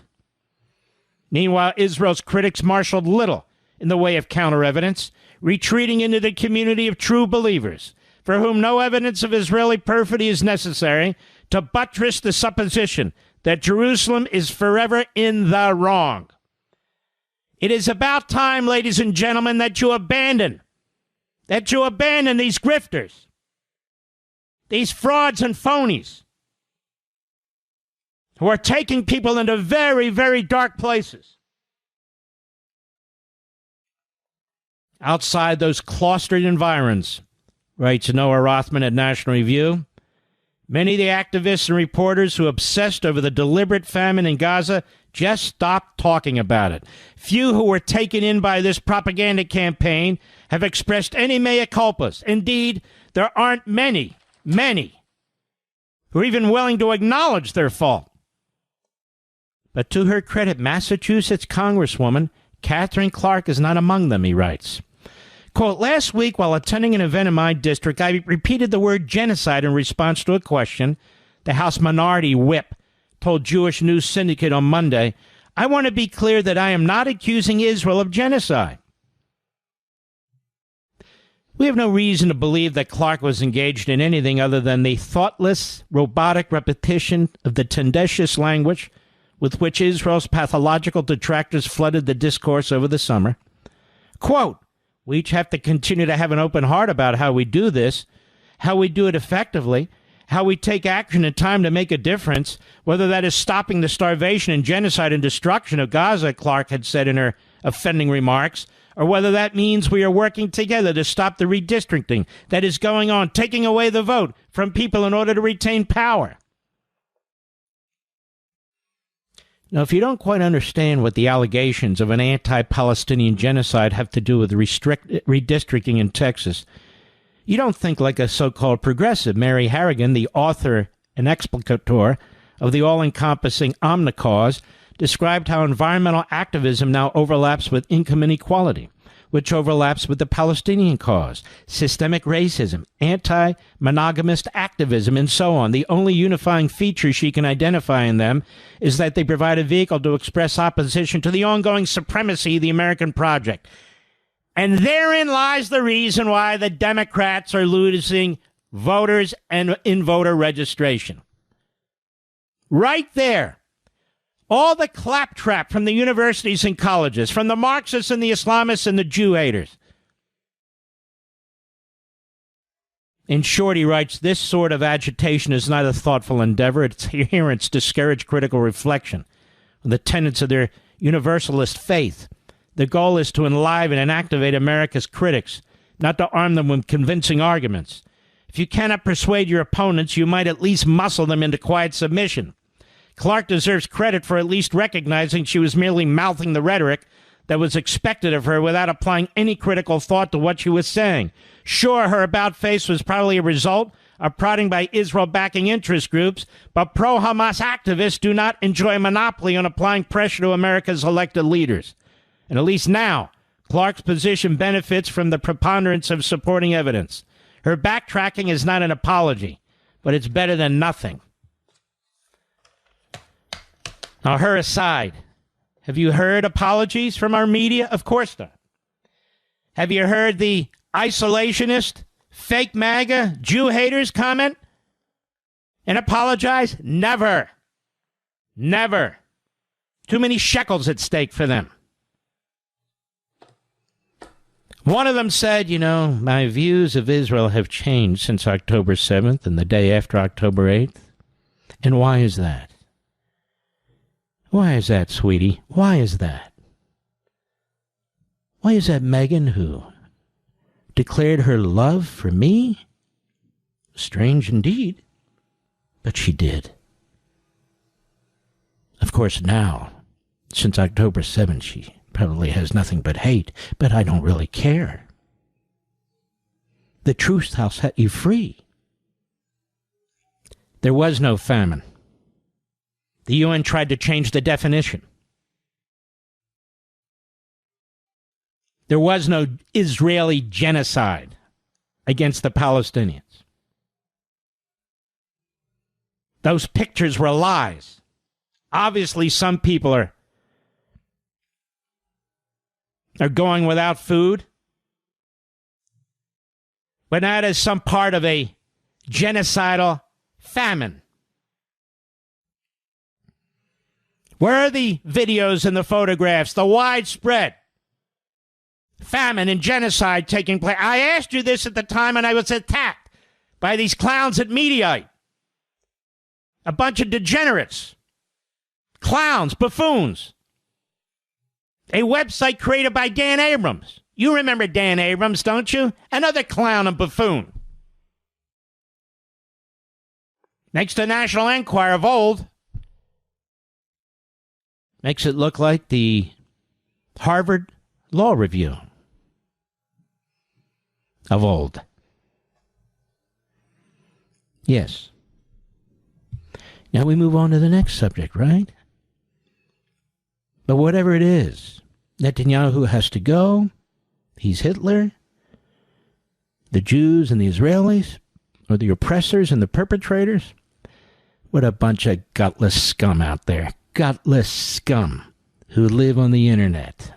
Meanwhile, Israel's critics marshaled little in the way of counter-evidence, retreating into the community of true believers, for whom no evidence of Israeli perfidy is necessary to buttress the supposition that Jerusalem is forever in the wrong. It is about time, ladies and gentlemen, that you abandon these grifters, these frauds and phonies, who are taking people into very, very dark places. Outside those clustered environs, writes Noah Rothman at National Review, many of the activists and reporters who obsessed over the deliberate famine in Gaza just stopped talking about it. Few who were taken in by this propaganda campaign have expressed any mea culpas. Indeed, there aren't many who are even willing to acknowledge their fault. But to her credit, Massachusetts Congresswoman Catherine Clark is not among them, he writes. Quote, last week while attending an event in my district, I repeated the word genocide in response to a question. The House Minority Whip told Jewish News Syndicate on Monday, I want to be clear that I am not accusing Israel of genocide. We have no reason to believe that Clark was engaged in anything other than the thoughtless, robotic repetition of the tendentious language with which Israel's pathological detractors flooded the discourse over the summer. Quote, we each have to continue to have an open heart about how we do this, how we do it effectively, how we take action in time to make a difference, whether that is stopping the starvation and genocide and destruction of Gaza, Clark had said in her offending remarks, or whether that means we are working together to stop the redistricting that is going on, taking away the vote from people in order to retain power. Now, if you don't quite understand what the allegations of an anti-Palestinian genocide have to do with redistricting in Texas, You don't think like a so-called progressive. Mary Harrigan, the author and explicator of the all-encompassing Omnicause, described how environmental activism now overlaps with income inequality, which overlaps with the Palestinian cause, systemic racism, anti-monogamist activism, and so on. The only unifying feature she can identify in them is that they provide a vehicle to express opposition to the ongoing supremacy of the American project. And therein lies the reason why the Democrats are losing voters and in voter registration. Right there. All the claptrap from the universities and colleges, from the Marxists and the Islamists and the Jew haters. In short, he writes, this sort of agitation is not a thoughtful endeavor. Its adherents discourage critical reflection on the tenets of their universalist faith. The goal is to enliven and activate America's critics, not to arm them with convincing arguments. If you cannot persuade your opponents, you might at least muscle them into quiet submission. Clark deserves credit for at least recognizing she was merely mouthing the rhetoric that was expected of her without applying any critical thought to what she was saying. Sure, her about-face was probably a result of prodding by Israel-backing interest groups, but pro-Hamas activists do not enjoy a monopoly on applying pressure to America's elected leaders. And at least now, Clark's position benefits from the preponderance of supporting evidence. Her backtracking is not an apology, but it's better than nothing. Now, her aside, have you heard apologies from our media? Of course not. Have you heard the isolationist, fake MAGA, Jew haters comment and apologize? Never. Never. Too many shekels at stake for them. One of them said, my views of Israel have changed since October 7th and the day after October 8th. And why is that? Why is that, sweetie? Why is that? Why is that Megan who declared her love for me? Strange indeed, but she did. Of course, now, since October 7th, she probably has nothing but hate, but I don't really care. The truth shall set you free. There was no famine. The UN tried to change the definition. There was no Israeli genocide against the Palestinians. Those pictures were lies. Obviously, some people are going without food, but not as some part of a genocidal famine. Where are the videos and the photographs, the widespread famine and genocide taking place? I asked you this at the time, and I was attacked by these clowns at Mediaite. A bunch of degenerates, clowns, buffoons. A website created by Dan Abrams. You remember Dan Abrams, don't you? Another clown and buffoon. Next to National Enquirer of old. Makes it look like the Harvard Law Review of old. Yes. Now we move on to the next subject, right? But whatever it is, Netanyahu has to go. He's Hitler. The Jews and the Israelis are the oppressors and the perpetrators. What a bunch of gutless scum out there. Gutless scum who live on the internet,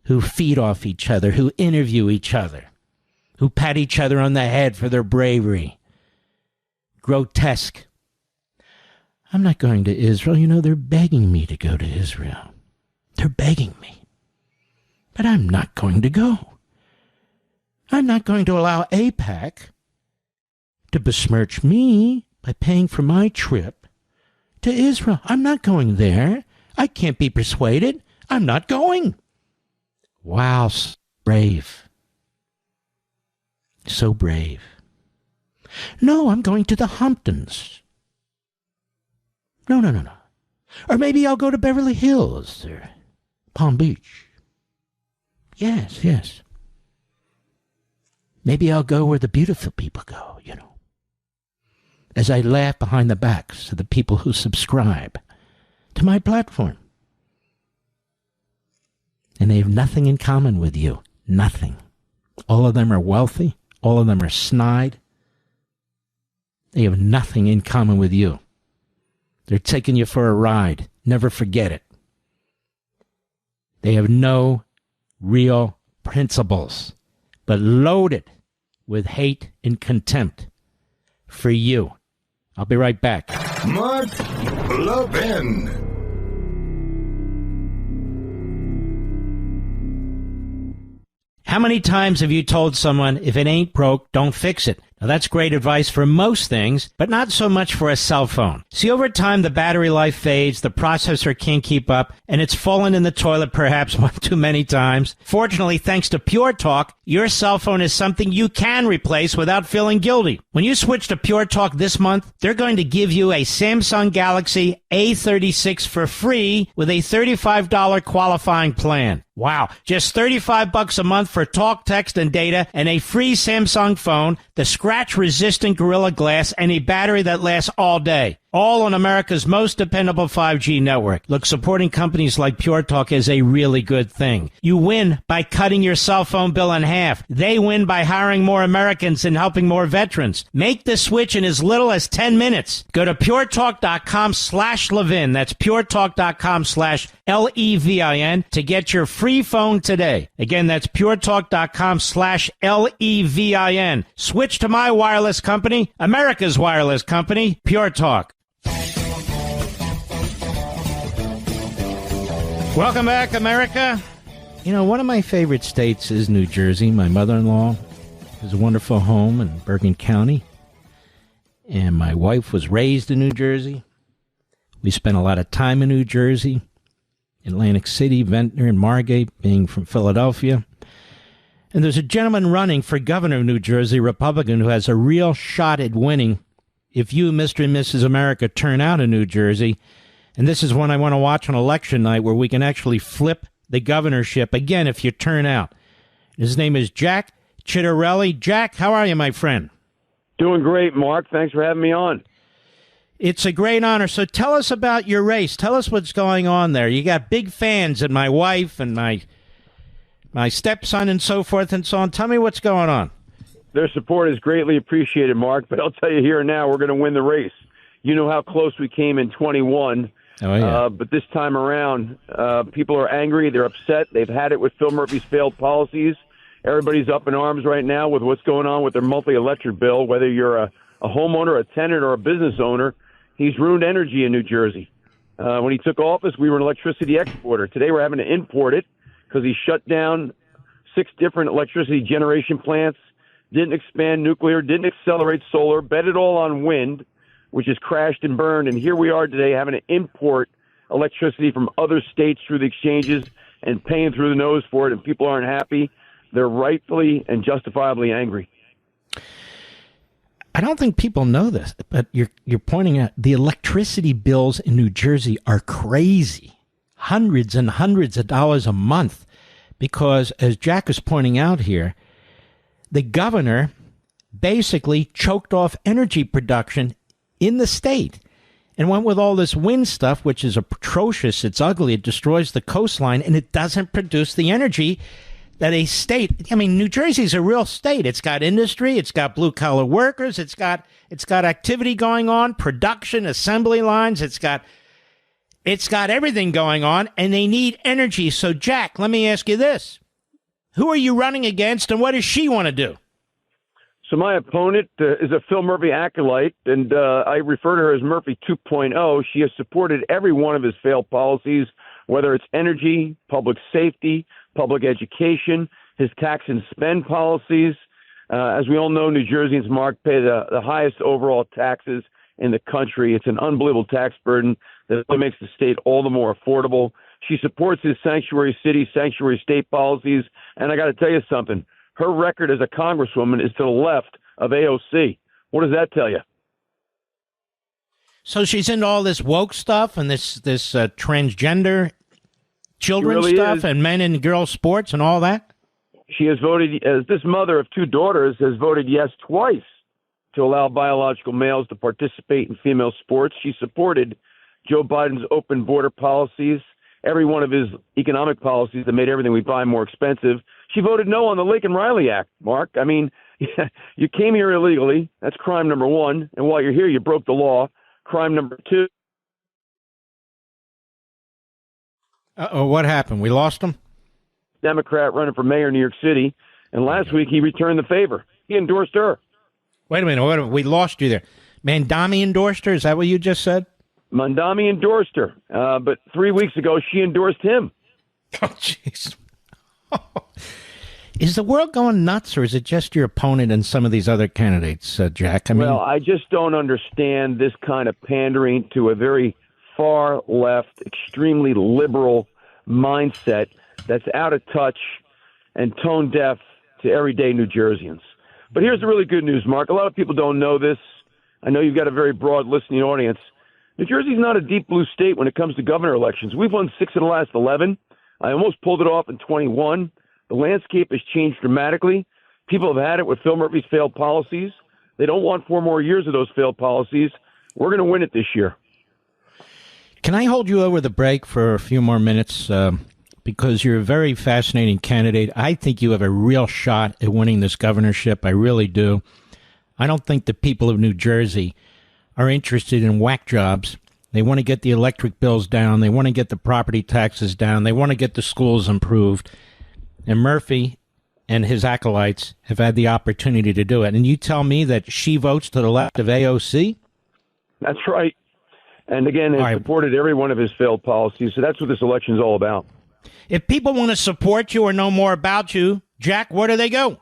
who feed off each other, who interview each other, who pat each other on the head for their bravery. Grotesque. I'm not going to Israel. They're begging me to go to Israel. They're begging me. But I'm not going to go. I'm not going to allow AIPAC to besmirch me by paying for my trip to Israel. I'm not going there. I can't be persuaded. I'm not going. Wow, brave. So brave. No, I'm going to the Hamptons. No. Or maybe I'll go to Beverly Hills or Palm Beach. Yes. Maybe I'll go where the beautiful people go, as I laugh behind the backs of the people who subscribe to my platform. And they have nothing in common with you. Nothing. All of them are wealthy. All of them are snide. They have nothing in common with you. They're taking you for a ride. Never forget it. They have no real principles, but loaded with hate and contempt for you. I'll be right back. Mark Levin. How many times have you told someone, if it ain't broke, don't fix it? Now, that's great advice for most things, but not so much for a cell phone. See, over time, the battery life fades, the processor can't keep up, and it's fallen in the toilet perhaps one too many times. Fortunately, thanks to Pure Talk, your cell phone is something you can replace without feeling guilty. When you switch to Pure Talk this month, they're going to give you a Samsung Galaxy A36 for free with a $35 qualifying plan. Wow, just $35 a month for talk, text, and data, and a free Samsung phone, the scratch-resistant Gorilla Glass, and a battery that lasts all day. All on America's most dependable 5G network. Look, supporting companies like Pure Talk is a really good thing. You win by cutting your cell phone bill in half. They win by hiring more Americans and helping more veterans. Make the switch in as little as 10 minutes. Go to puretalk.com/Levin. That's puretalk.com/LEVIN to get your free phone today. Again, that's puretalk.com/LEVIN. Switch to my wireless company, America's wireless company, Pure Talk. Welcome back, America. One of my favorite states is New Jersey. My mother-in-law has a wonderful home in Bergen County, and my wife was raised in New Jersey. We spent a lot of time in New Jersey, Atlantic City, Ventnor, and Margate, being from Philadelphia. And there's a gentleman running for governor of New Jersey, Republican, who has a real shot at winning if you, Mr. and Mrs. America, turn out in New Jersey. And this is one I want to watch on election night, where we can actually flip the governorship again if you turn out. His name is Jack Ciattarelli. Jack, how are you, my friend? Doing great, Mark. Thanks for having me on. It's a great honor. So tell us about your race. Tell us what's going on there. You got big fans, and my wife and my stepson and so forth and so on. Tell me what's going on. Their support is greatly appreciated, Mark, but I'll tell you here and now, we're going to win the race. You know how close we came in 21. Oh, yeah. But this time around, people are angry. They're upset. They've had it with Phil Murphy's failed policies. Everybody's up in arms right now with what's going on with their monthly electric bill, whether you're a homeowner, a tenant, or a business owner. He's ruined energy in New Jersey. When he took office, we were an electricity exporter. Today we're having to import it because he shut down 6 different electricity generation plants, didn't expand nuclear, didn't accelerate solar, bet it all on wind, which has crashed and burned. And here we are today having to import electricity from other states through the exchanges and paying through the nose for it, and people aren't happy. They're rightfully and justifiably angry. I don't think people know this, but you're pointing out the electricity bills in New Jersey are crazy. Hundreds and hundreds of dollars a month, because, as Jack is pointing out here, the governor basically choked off energy production in the state and went with all this wind stuff, which is atrocious. It's ugly. It destroys the coastline, and it doesn't produce the energy that a state. I mean, New Jersey's a real state. It's got industry. It's got blue collar workers. It's got activity going on, production, assembly lines. It's got everything going on, and they need energy. So, Jack, let me ask you this. Who are you running against, and what does she want to do? So my opponent is a Phil Murphy acolyte, and I refer to her as Murphy 2.0. She has supported every one of his failed policies, whether it's energy, public safety, public education, his tax and spend policies. As we all know, New Jerseyans, Mark, pay the highest overall taxes in the country. It's an unbelievable tax burden that makes the state all the more affordable. She supports his sanctuary city, sanctuary state policies, and I got to tell you something. Her record as a congresswoman is to the left of AOC. What does that tell you? So she's into all this woke stuff and this transgender children really stuff is. And men and girls sports and all that? She has voted, as this mother of two daughters, has voted yes twice to allow biological males to participate in female sports. She supported Joe Biden's open border policies, every one of his economic policies that made everything we buy more expensive. She voted no on the Lincoln Riley Act, Mark. I mean, you came here illegally. That's crime number one. And while you're here, you broke the law. Crime number two. Uh-oh, what happened? We lost him? Democrat running for mayor of New York City. And last week, he returned the favor. He endorsed her. Wait a minute. We lost you there. Mandami endorsed her? Is that what you just said? Mandami endorsed her. But 3 weeks ago, she endorsed him. Oh, jeez. Is the world going nuts, or is it just your opponent and some of these other candidates, Jack? Well, I just don't understand this kind of pandering to a very far left, extremely liberal mindset that's out of touch and tone deaf to everyday New Jerseyans. But here's the really good news, Mark. A lot of people don't know this. I know you've got a very broad listening audience. New Jersey's not a deep blue state when it comes to governor elections. We've won 6 of the last 11. I almost pulled it off in 21. The landscape has changed dramatically. People have had it with Phil Murphy's failed policies. They don't want 4 more years of those failed policies. We're going to win it this year. Can I hold you over the break for a few more minutes? Because you're a very fascinating candidate. I think you have a real shot at winning this governorship. I really do. I don't think the people of New Jersey are interested in whack jobs. They want to get the electric bills down. They want to get the property taxes down. They want to get the schools improved. And Murphy and his acolytes have had the opportunity to do it. And you tell me that she votes to the left of AOC? That's right. And again, has supported every one of his failed policies. So that's what this election is all about. If people want to support you or know more about you, Jack, where do they go?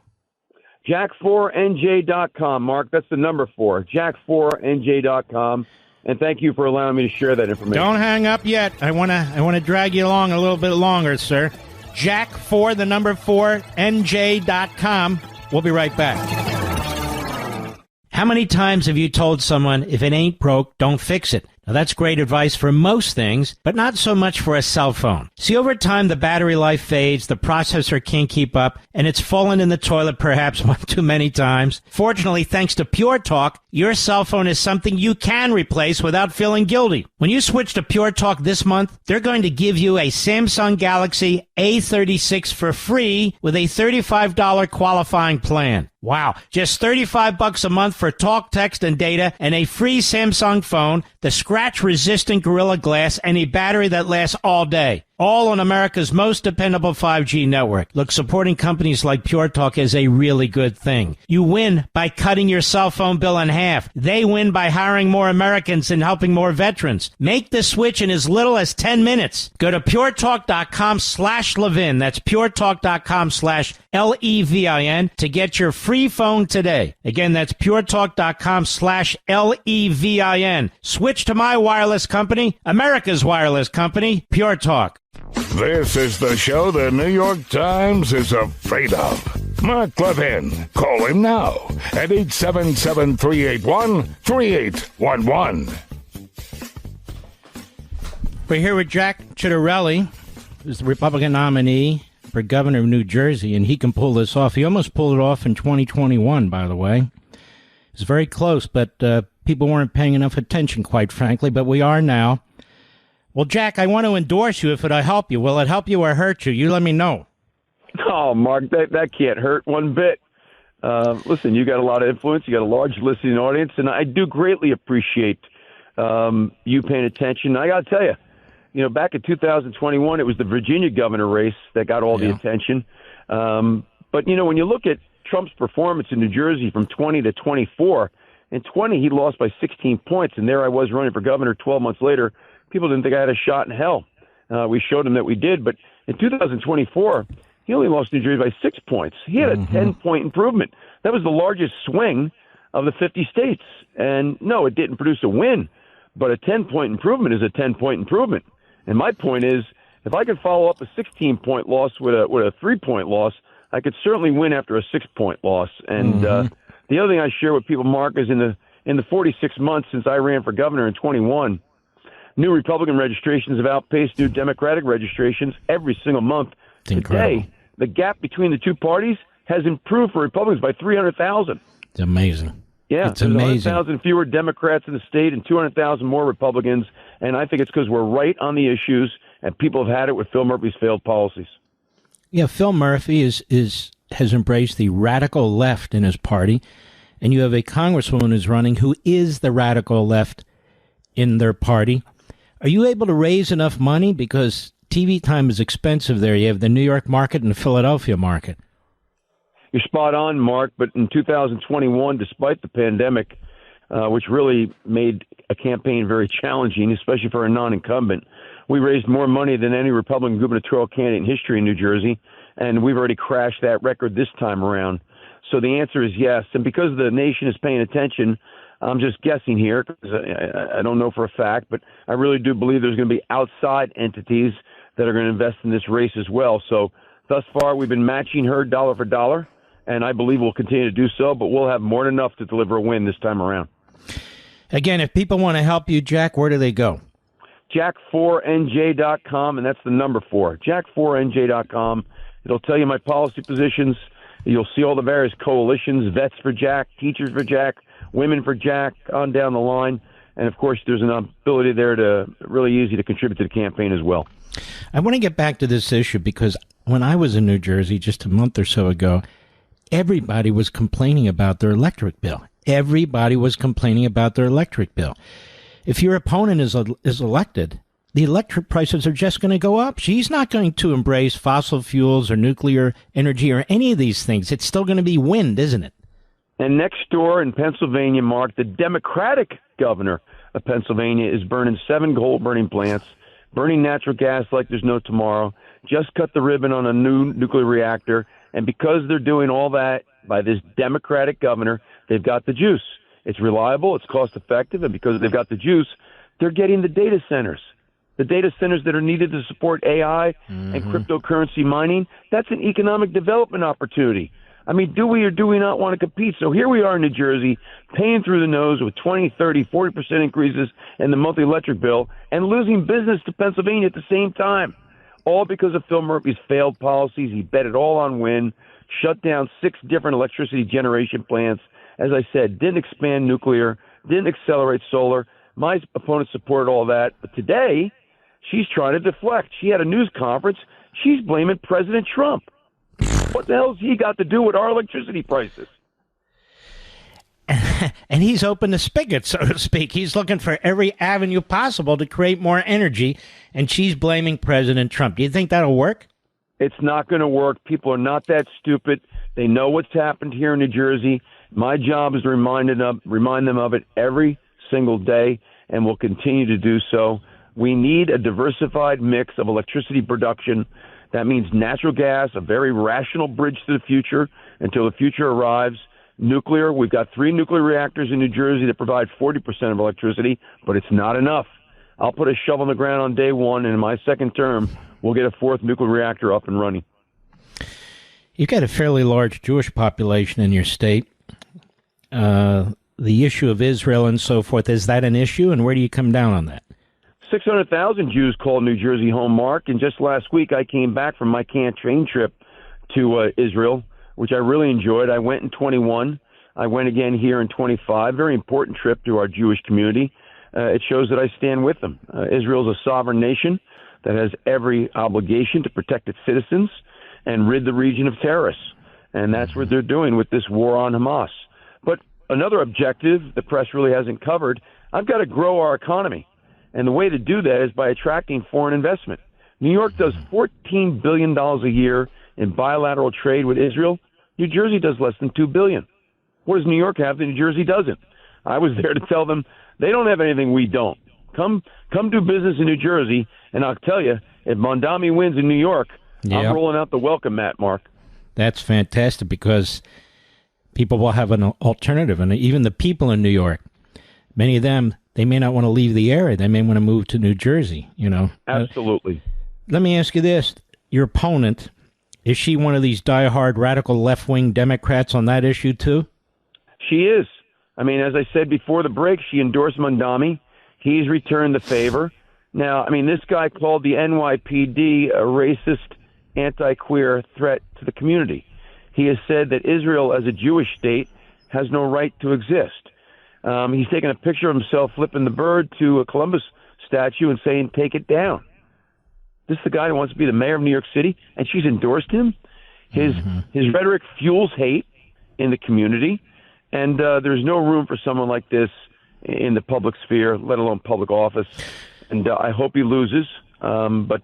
Jack4nj.com, Mark. That's the number 4. Jack4nj.com. And thank you for allowing me to share that information. Don't hang up yet. I want to drag you along a little bit longer, sir. Jack4, the number 4, nj.com. We'll be right back. How many times have you told someone, if it ain't broke, don't fix it? Now, that's great advice for most things, but not so much for a cell phone. See, over time, the battery life fades, the processor can't keep up, and it's fallen in the toilet perhaps one too many times. Fortunately, thanks to Pure Talk, your cell phone is something you can replace without feeling guilty. When you switch to Pure Talk this month, they're going to give you a Samsung Galaxy A36 for free with a $35 qualifying plan. Wow, just $35 a month for talk, text, and data, and a free Samsung phone, the scratch-resistant Gorilla Glass, and a battery that lasts all day. All on America's most dependable 5G network. Look, supporting companies like Pure Talk is a really good thing. You win by cutting your cell phone bill in half. They win by hiring more Americans and helping more veterans. Make the switch in as little as 10 minutes. Go to puretalk.com/Levin. That's puretalk.com/LEVIN to get your free phone today. Again, that's puretalk.com/LEVIN. Switch to my wireless company, America's wireless company, Pure Talk. This is the show the New York Times is afraid of. Mark Levin. Call him now at 877-381-3811. We're here with Jack Ciattarelli, who's the Republican nominee for governor of New Jersey, and he can pull this off. He almost pulled it off in 2021, by the way. It's very close, but people weren't paying enough attention, quite frankly, but we are now. Well, Jack, I want to endorse you if it'll help you. Will it help you or hurt you? You let me know. Oh, Mark, that can't hurt one bit. Listen, you got a lot of influence. You got a large listening audience, and I do greatly appreciate you paying attention. I got to tell you, back in 2021, it was the Virginia governor race that got all the attention. But, when you look at Trump's performance in New Jersey from 20 to 24, in 20, he lost by 16 points, and there I was running for governor 12 months later. People didn't think I had a shot in hell. We showed them that we did. But in 2024, he only lost New Jersey by 6 points. He had a 10-point improvement. That was the largest swing of the 50 states. And no, it didn't produce a win, but a 10-point improvement is a 10-point improvement. And my point is, if I could follow up a 16-point loss with a 3-point loss, I could certainly win after a 6-point loss. And the other thing I share with people, Mark, is in the 46 months since I ran for governor in 21, new Republican registrations have outpaced new Democratic registrations every single month. Today, the gap between the two parties has improved for Republicans by 300,000. It's amazing. Yeah, it's amazing. 100,000 fewer Democrats in the state and 200,000 more Republicans. And I think it's because we're right on the issues and people have had it with Phil Murphy's failed policies. Yeah, Phil Murphy has embraced the radical left in his party. And you have a congresswoman who's running who is the radical left in their party. Are you able to raise enough money? Because TV time is expensive there. You have the New York market and the Philadelphia market. You're spot on, Mark. But in 2021, despite the pandemic, which really made a campaign very challenging, especially for a non-incumbent, we raised more money than any Republican gubernatorial candidate in history in New Jersey, and we've already crashed that record this time around. So the answer is yes. And because the nation is paying attention, I'm just guessing here because I don't know for a fact, but I really do believe there's going to be outside entities that are going to invest in this race as well. So thus far, we've been matching her dollar for dollar, and I believe we'll continue to do so, but we'll have more than enough to deliver a win this time around. Again, if people want to help you, Jack, where do they go? Jack4nj.com, and that's the number 4. Jack4nj.com. It'll tell you my policy positions. You'll see all the various coalitions, Vets for Jack, Teachers for Jack, Women for Jack, on down the line. And, of course, there's an ability there to really easy to contribute to the campaign as well. I want to get back to this issue because when I was in New Jersey just a month or so ago, everybody was complaining about their electric bill. Everybody was complaining about their electric bill. If your opponent is elected, the electric prices are just going to go up. She's not going to embrace fossil fuels or nuclear energy or any of these things. It's still going to be wind, isn't it? And next door in Pennsylvania, Mark, the Democratic governor of Pennsylvania is burning 7 coal-burning plants, burning natural gas like there's no tomorrow, just cut the ribbon on a new nuclear reactor. And because they're doing all that by this Democratic governor, they've got the juice. It's reliable, it's cost-effective, and because they've got the juice, they're getting the data centers. The data centers that are needed to support AI and cryptocurrency mining, that's an economic development opportunity. I mean, do we or do we not want to compete? So here we are in New Jersey, paying through the nose with 20, 30, 40% increases in the monthly electric bill and losing business to Pennsylvania at the same time, all because of Phil Murphy's failed policies. He bet it all on wind, shut down 6 different electricity generation plants. As I said, didn't expand nuclear, didn't accelerate solar. My opponents supported all that. But today, she's trying to deflect. She had a news conference. She's blaming President Trump. What the hell's he got to do with our electricity prices? And he's opened the spigot, so to speak. He's looking for every avenue possible to create more energy, and she's blaming President Trump. Do you think that'll work? It's not going to work. People are not that stupid. They know what's happened here in New Jersey. My job is to remind them of it every single day, and we'll continue to do so. We need a diversified mix of electricity production. That means natural gas, a very rational bridge to the future until the future arrives. Nuclear, we've got 3 nuclear reactors in New Jersey that provide 40% of electricity, but it's not enough. I'll put a shovel in the ground on day 1, and in my second term, we'll get a 4th nuclear reactor up and running. You've got a fairly large Jewish population in your state. The issue of Israel and so forth, is that an issue, and where do you come down on that? 600,000 Jews called New Jersey home, Mark, and just last week I came back from my campaign trip to Israel, which I really enjoyed. I went in 21. I went again here in 25. Very important trip to our Jewish community. It shows that I stand with them. Israel is a sovereign nation that has every obligation to protect its citizens and rid the region of terrorists. And that's what they're doing with this war on Hamas. But another objective the press really hasn't covered, I've got to grow our economy. And the way to do that is by attracting foreign investment. New York does $14 billion a year in bilateral trade with Israel. New Jersey does less than $2 billion. What does New York have that New Jersey doesn't? I was there to tell them they don't have anything we don't. Come do business in New Jersey, and I'll tell you, if Mondami wins in New York, Yep. I'm rolling out the welcome mat, Mark. That's fantastic because people will have an alternative. And even the people in New York, many of them, they may not want to leave the area. They may want to move to New Jersey, you know. Absolutely. Let me ask you this. Your opponent, is she one of these diehard radical left-wing Democrats on that issue too? She is. I mean, as I said before the break, she endorsed Mondami. He's returned the favor. Now, I mean, this guy called the NYPD a racist anti-queer threat to the community. He has said that Israel, as a Jewish state, has no right to exist. He's taken a picture of himself flipping the bird to a Columbus statue and saying, "Take it down." This is the guy who wants to be the mayor of New York City, and she's endorsed him. His rhetoric fuels hate in the community, and there's no room for someone like this in the public sphere, let alone public office. And I hope he loses, but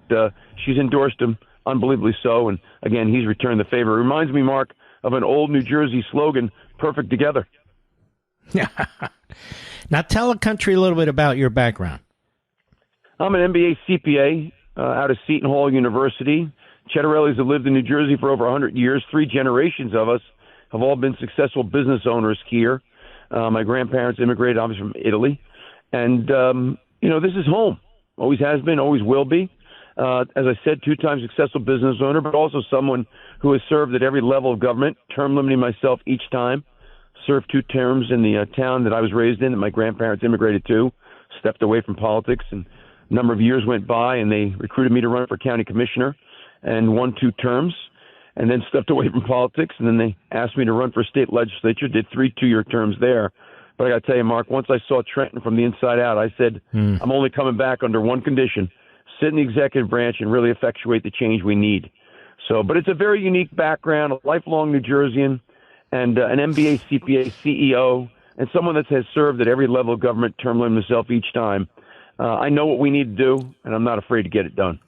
she's endorsed him, unbelievably so. And again, he's returned the favor. It reminds me, Mark, of an old New Jersey slogan, "Perfect together." Now tell the country a little bit about your background. I'm an MBA CPA out of Seton Hall University. Ciattarellis have lived in New Jersey for over 100 years. 3 generations of us have all been successful business owners here. My grandparents immigrated, obviously, from Italy. And, this is home. Always has been, always will be. As I said, 2-time successful business owner, but also someone who has served at every level of government, term limiting myself each time. Served 2 terms in the town that I was raised in that my grandparents immigrated to, stepped away from politics, and a number of years went by, and they recruited me to run for county commissioner and won 2 terms, and then stepped away from politics, and then they asked me to run for state legislature, did 3 2-year terms there. But I got to tell you, Mark, once I saw Trenton from the inside out, I said, I'm only coming back under one condition: sit in the executive branch and really effectuate the change we need. So, but it's a very unique background, a lifelong New Jerseyan, and an MBA CPA CEO, and someone that has served at every level of government, term limiting himself each time. I know what we need to do, and I'm not afraid to get it done.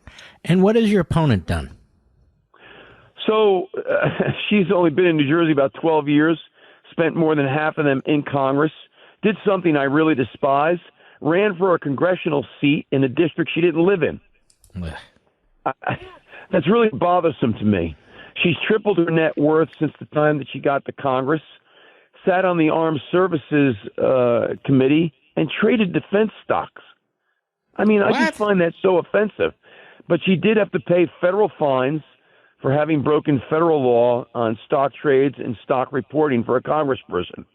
And what has your opponent done? So she's only been in New Jersey about 12 years, spent more than half of them in Congress, did something I really despise, ran for a congressional seat in a district she didn't live in. That's really bothersome to me. She's tripled her net worth since the time that she got to Congress, sat on the Armed Services Committee, and traded defense stocks. I mean, I just find that so offensive. But she did have to pay federal fines for having broken federal law on stock trades and stock reporting for a congressperson.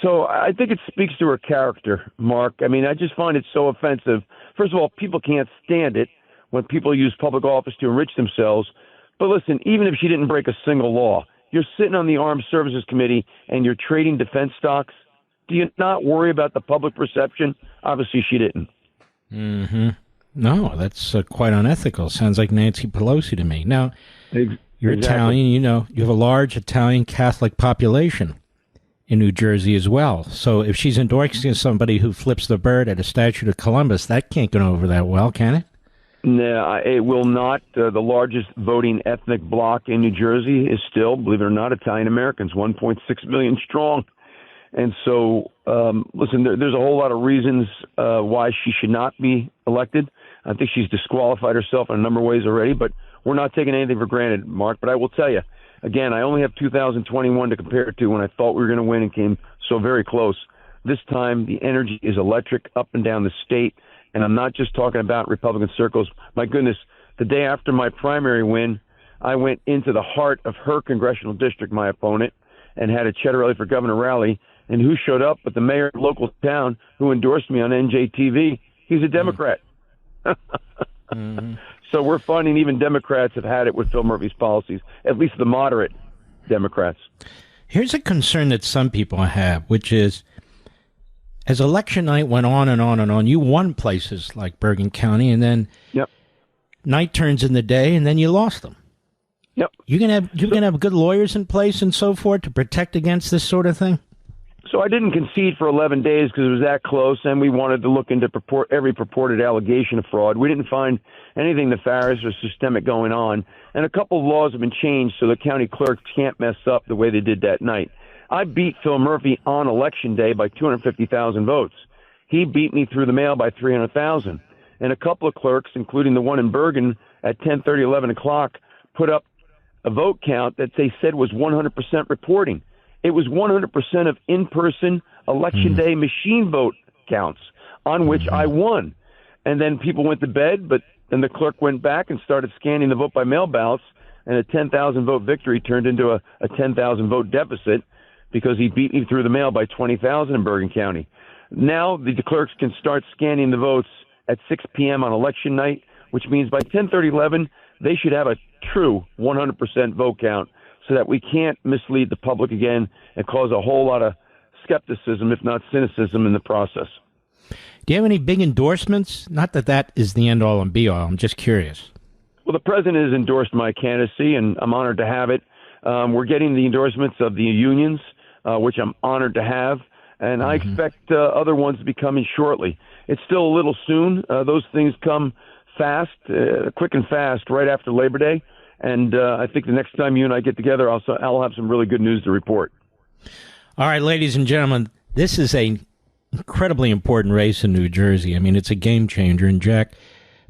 So I think it speaks to her character, Mark. I mean, I just find it so offensive. First of all, people can't stand it when people use public office to enrich themselves. But listen, even if she didn't break a single law, you're sitting on the Armed Services Committee and you're trading defense stocks. Do you not worry about the public perception? Obviously, she didn't. No, that's quite unethical. Sounds like Nancy Pelosi to me. Now, you're Italian, you have a large Italian Catholic population in New Jersey as well. So if she's endorsing somebody who flips the bird at a statue of Columbus, that can't go over that well, can it? No, it will not. The largest voting ethnic bloc in New Jersey is still, believe it or not, Italian Americans, 1.6 million strong. And so, listen, there's a whole lot of reasons why she should not be elected. I think she's disqualified herself in a number of ways already, but we're not taking anything for granted, Mark. But I will tell you, again, I only have 2021 to compare it to when I thought we were going to win and came so very close. This time, the energy is electric up and down the state. And I'm not just talking about Republican circles. My goodness, the day after my primary win, I went into the heart of her congressional district, my opponent, and had a Ciattarelli for Governor rally. And who showed up but the mayor of the local town who endorsed me on NJTV? He's a Democrat. So we're finding even Democrats have had it with Phil Murphy's policies, at least the moderate Democrats. Here's a concern that some people have, which is, as election night went on and on and on, you won places like Bergen County, and then night turns in the day, and then you lost them. Yep. You're gonna have good lawyers in place and so forth to protect against this sort of thing? So I didn't concede for 11 days because it was that close, and we wanted to look into every purported allegation of fraud. We didn't find anything nefarious or systemic going on, and a couple of laws have been changed so the county clerks can't mess up the way they did that night. I beat Phil Murphy on Election Day by 250,000 votes. He beat me through the mail by 300,000. And a couple of clerks, including the one in Bergen at 10:30, 11 o'clock, put up a vote count that they said was 100% reporting. It was 100% of in-person Election Day machine vote counts on which I won. And then people went to bed, but then the clerk went back and started scanning the vote by mail ballots, and a 10,000 vote victory turned into a 10,000 vote deficit because he beat me through the mail by 20,000 in Bergen County. Now the clerks can start scanning the votes at 6 p.m. on election night, which means by 10:30, 11, they should have a true 100% vote count so that we can't mislead the public again and cause a whole lot of skepticism, if not cynicism, in the process. Do you have any big endorsements? Not that that is the end-all and be-all. I'm just curious. Well, the president has endorsed my candidacy, and I'm honored to have it. We're getting the endorsements of the unions, which I'm honored to have, and I expect other ones to be coming shortly. It's still a little soon. Those things come fast, quick and fast, right after Labor Day, and I think the next time you and I get together, I'll have some really good news to report. All right, ladies and gentlemen, this is a incredibly important race in New Jersey. I mean, it's a game changer, and Jack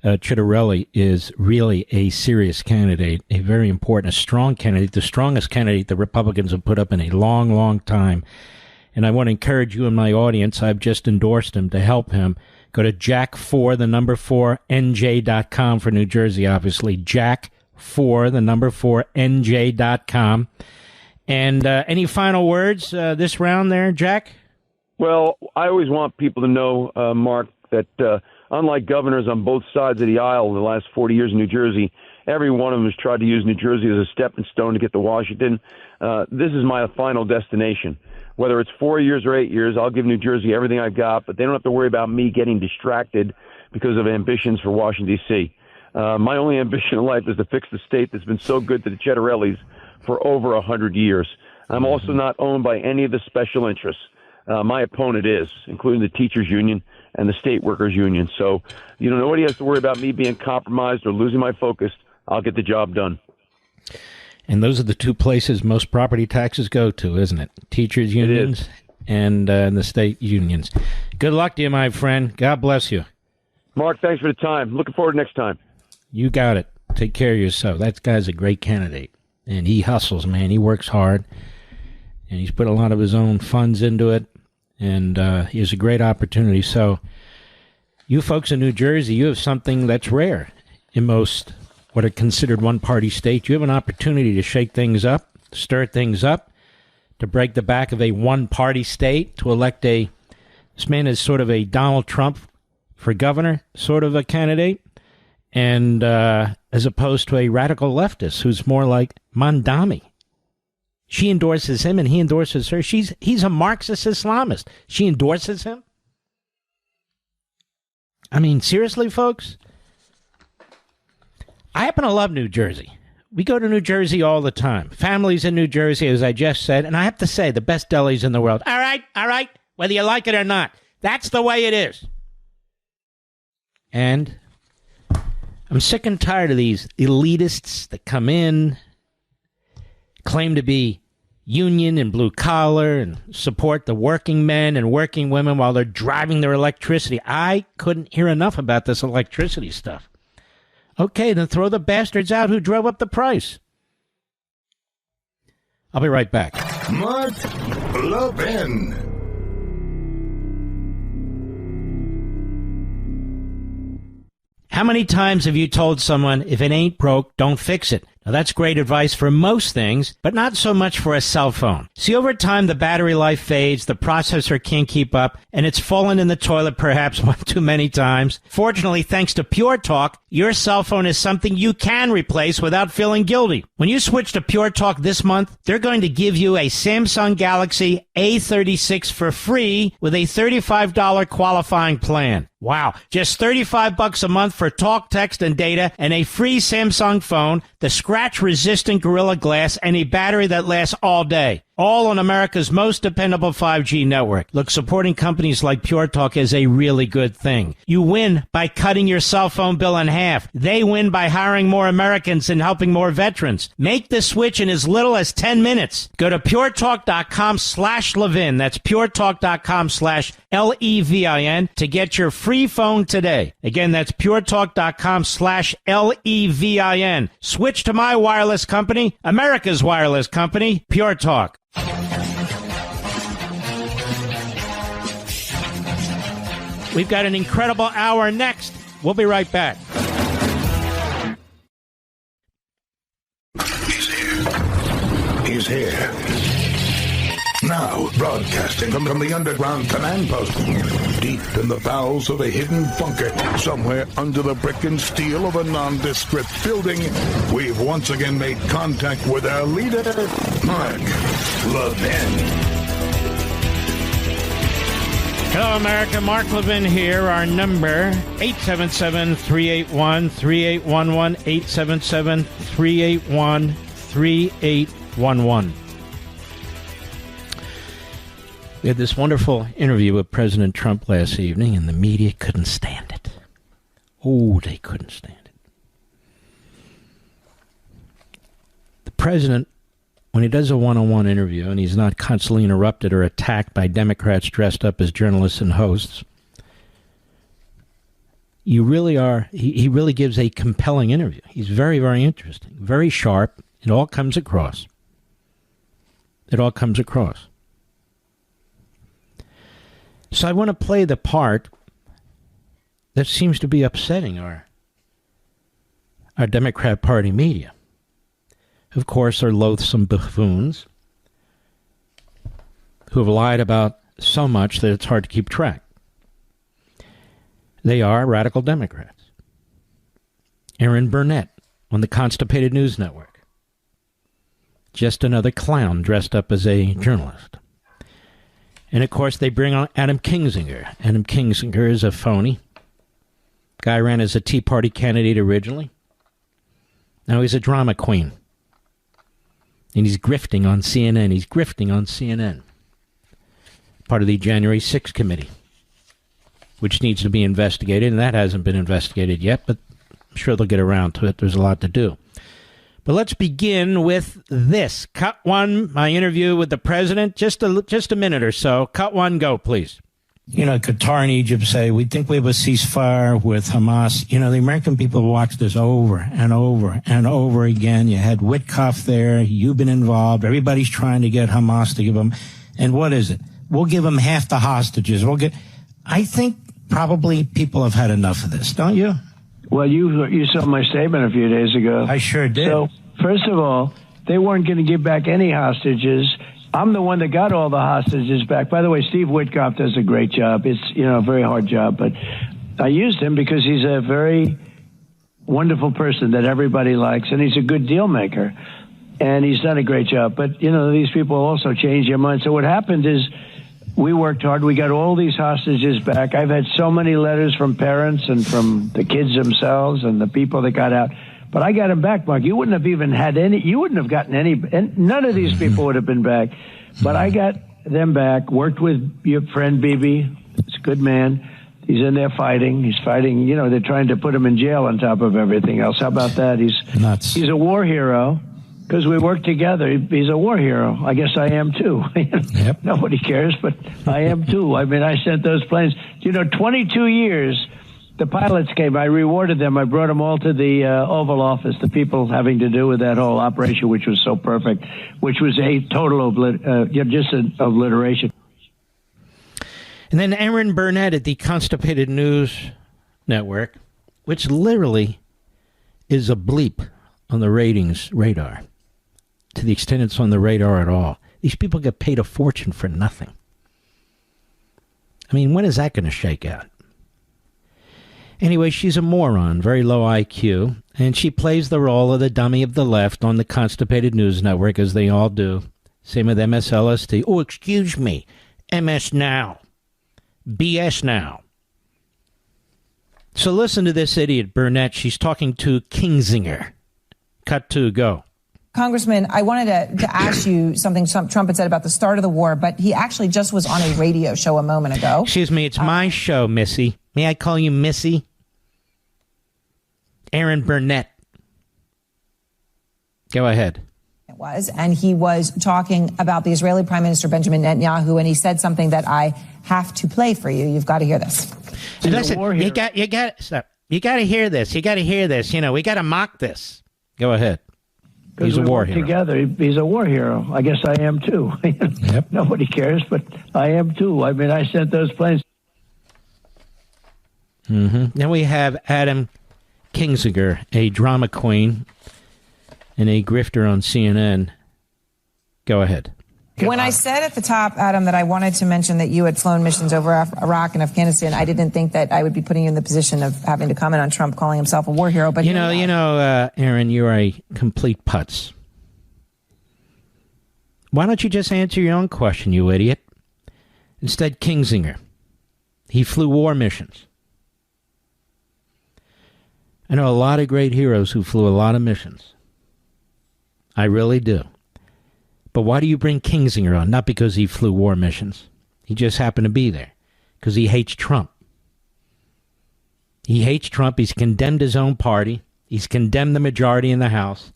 Ciattarelli is really a serious candidate, a very important, a strong candidate, the strongest candidate the Republicans have put up in a long, long time. And I want to encourage you and my audience, I've just endorsed him to help him. Go to jack4nj.com for New Jersey, obviously, jack4nj.com. And any final words this round there, Jack? Well, I always want people to know, Mark, that unlike governors on both sides of the aisle in the last 40 years in New Jersey, every one of them has tried to use New Jersey as a stepping stone to get to Washington. This is my final destination. Whether it's 4 years or 8 years, I'll give New Jersey everything I've got, but they don't have to worry about me getting distracted because of ambitions for Washington, D.C. My only ambition in life is to fix the state that's been so good to the Ciattarellis for over 100 years. I'm also not owned by any of the special interests. My opponent is, including the teachers union and the state workers union. So, nobody has to worry about me being compromised or losing my focus. I'll get the job done. And those are the two places most property taxes go to, isn't it? Teachers unions and the state unions. Good luck to you, my friend. God bless you. Mark, thanks for the time. Looking forward to next time. You got it. Take care of yourself. That guy's a great candidate. And he hustles, man. He works hard. And he's put a lot of his own funds into it. And he has a great opportunity. So you folks in New Jersey, you have something that's rare in most what are considered one-party states. You have an opportunity to shake things up, stir things up, to break the back of a one-party state, to elect this man is sort of a Donald Trump for governor sort of a candidate, and as opposed to a radical leftist who's more like Mondami. She endorses him and he endorses her. He's a Marxist Islamist. She endorses him? I mean, seriously, folks? I happen to love New Jersey. We go to New Jersey all the time. Families in New Jersey, as I just said, and I have to say, the best delis in the world. All right, whether you like it or not. That's the way it is. And I'm sick and tired of these elitists that come in, claim to be union and blue collar and support the working men and working women while they're driving their electricity. I couldn't hear enough about this electricity stuff. Okay, then throw the bastards out who drove up the price. I'll be right back. Mark Levin. How many times have you told someone, if it ain't broke, don't fix it? Now, that's great advice for most things, but not so much for a cell phone. See, over time, the battery life fades, the processor can't keep up, and it's fallen in the toilet perhaps one too many times. Fortunately, thanks to Pure Talk, your cell phone is something you can replace without feeling guilty. When you switch to Pure Talk this month, they're going to give you a Samsung Galaxy A36 for free with a $35 qualifying plan. Wow, just $35 a month for talk, text, and data, and a free Samsung phone, the scratch-resistant Gorilla Glass, and a battery that lasts all day. All on America's most dependable 5G network. Look, supporting companies like Pure Talk is a really good thing. You win by cutting your cell phone bill in half. They win by hiring more Americans and helping more veterans. Make the switch in as little as 10 minutes. Go to puretalk.com/Levin. That's puretalk.com/LEVIN to get your free phone today. Again, that's puretalk.com/LEVIN. Switch to my wireless company, America's wireless company, Pure Talk. We've got an incredible hour next. We'll be right back. He's here. Now, broadcasting from the underground command post, Deep in the bowels of a hidden bunker, somewhere under the brick and steel of a nondescript building, we've once again made contact with our leader, Mark Levin. Hello, America. Mark Levin here. Our number, 877-381-3811, 877-381-3811. We had this wonderful interview with President Trump last evening, and the media couldn't stand it. Oh, they couldn't stand it. The president, when he does a one-on-one interview and he's not constantly interrupted or attacked by Democrats dressed up as journalists and hosts, he really gives a compelling interview. He's very, very interesting, very sharp. It all comes across. So I want to play the part that seems to be upsetting our Democrat Party media. Of course, they're loathsome buffoons who have lied about so much that it's hard to keep track. They are radical Democrats. Aaron Burnett on the Constipated News Network. Just another clown dressed up as a journalist. And, of course, they bring on Adam Kinzinger. Adam Kinzinger is a phony. Guy ran as a Tea Party candidate originally. Now he's a drama queen. And he's grifting on CNN. Part of the January 6th committee, which needs to be investigated, and that hasn't been investigated yet, but I'm sure they'll get around to it. There's a lot to do. But let's begin with this. Cut one, my interview with the president. Just a minute or so. Cut one, go, please. You know, Qatar and Egypt say, we think we have a ceasefire with Hamas. You know, the American people watched this over and over and over again. You had Witkoff there. You've been involved. Everybody's trying to get Hamas to give them. And what is it? We'll give them half the hostages. I think probably people have had enough of this, don't you? Well, you saw my statement a few days ago. I sure did. So, first of all, they weren't going to give back any hostages. I'm the one that got all the hostages back. By the way, Steve Witkoff does a great job. It's, a very hard job, but I used him because he's a very wonderful person that everybody likes, and he's a good deal maker, and he's done a great job. But, these people also change their mind. So what happened is we worked hard. We got all these hostages back. I've had so many letters from parents and from the kids themselves and the people that got out. But I got them back, Mark. You wouldn't have even had any. You wouldn't have gotten any. And none of these people would have been back. But I got them back, worked with your friend Bibi. He's a good man. He's in there fighting. He's fighting. They're trying to put him in jail on top of everything else. How about that? He's nuts. He's a war hero. Because we work together. He's a war hero. I guess I am, too. Yep. Nobody cares, but I am, too. I mean, I sent those planes. 22 years, the pilots came. I rewarded them. I brought them all to the Oval Office, the people having to do with that whole operation, which was so perfect, which was a total just an obliteration. And then Aaron Burnett at the Constipated News Network, which literally is a bleep on the ratings radar. To the extent it's on the radar at all. These people get paid a fortune for nothing. I mean, when is that going to shake out? Anyway, she's a moron, very low IQ, and she plays the role of the dummy of the left on the Constipated News Network, as they all do. Same with MSLST. Oh, excuse me, MS Now. BS Now. So listen to this idiot, Burnett. She's talking to Kinzinger. Cut two, go. Congressman, I wanted to ask you something Trump had said about the start of the war, but he actually just was on a radio show a moment ago. Excuse me, it's my show, Missy. May I call you Missy? Aaron Burnett. Go ahead. It was, and he was talking about the Israeli Prime Minister Benjamin Netanyahu, and he said something that I have to play for you. You've got to hear this. Listen, you got stop. You got to hear this. You got to hear this. We got to mock this. Go ahead. He's a war hero. Together, he's a war hero. I guess I am, too. Yep. Nobody cares, but I am, too. I mean, I sent those planes. Then we have Adam Kinzinger, a drama queen and a grifter on CNN. Go ahead. When I said at the top, Adam, that I wanted to mention that you had flown missions over Iraq and Afghanistan, I didn't think that I would be putting you in the position of having to comment on Trump calling himself a war hero. But Aaron, you're a complete putz. Why don't you just answer your own question, you idiot? Instead, Kinzinger. He flew war missions. I know a lot of great heroes who flew a lot of missions. I really do. But why do you bring Kinzinger on? Not because he flew war missions. He just happened to be there. Because he hates Trump. He hates Trump. He's condemned his own party. He's condemned the majority in the House.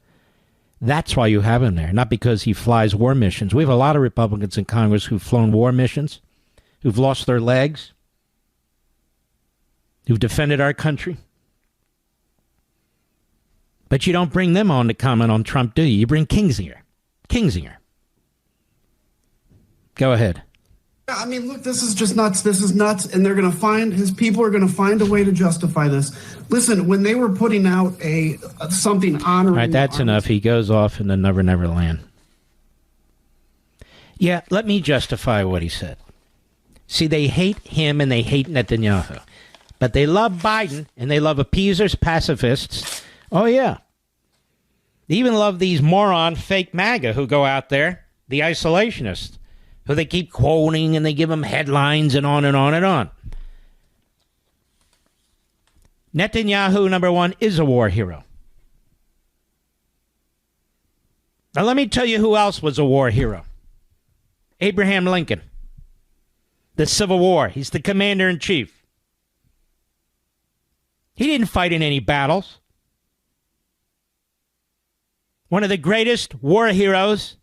That's why you have him there. Not because he flies war missions. We have a lot of Republicans in Congress who've flown war missions. Who've lost their legs. Who've defended our country. But you don't bring them on to comment on Trump, do you? You bring Kinzinger. Kinzinger. Go ahead. I mean, look, this is just nuts. This is nuts. And they're going to find, his people are going to find a way to justify this. Listen, when they were putting out something honoring... All right, that's enough. He goes off in the Never Never Land. Yeah, let me justify what he said. See, they hate him and they hate Netanyahu. But they love Biden and they love appeasers, pacifists. Oh, yeah. They even love these moron fake MAGA who go out there, the isolationists, who they keep quoting and they give them headlines and on and on and on. Netanyahu, number one, is a war hero. Now, let me tell you who else was a war hero. Abraham Lincoln. The Civil War. He's the commander-in-chief. He didn't fight in any battles. One of the greatest war heroes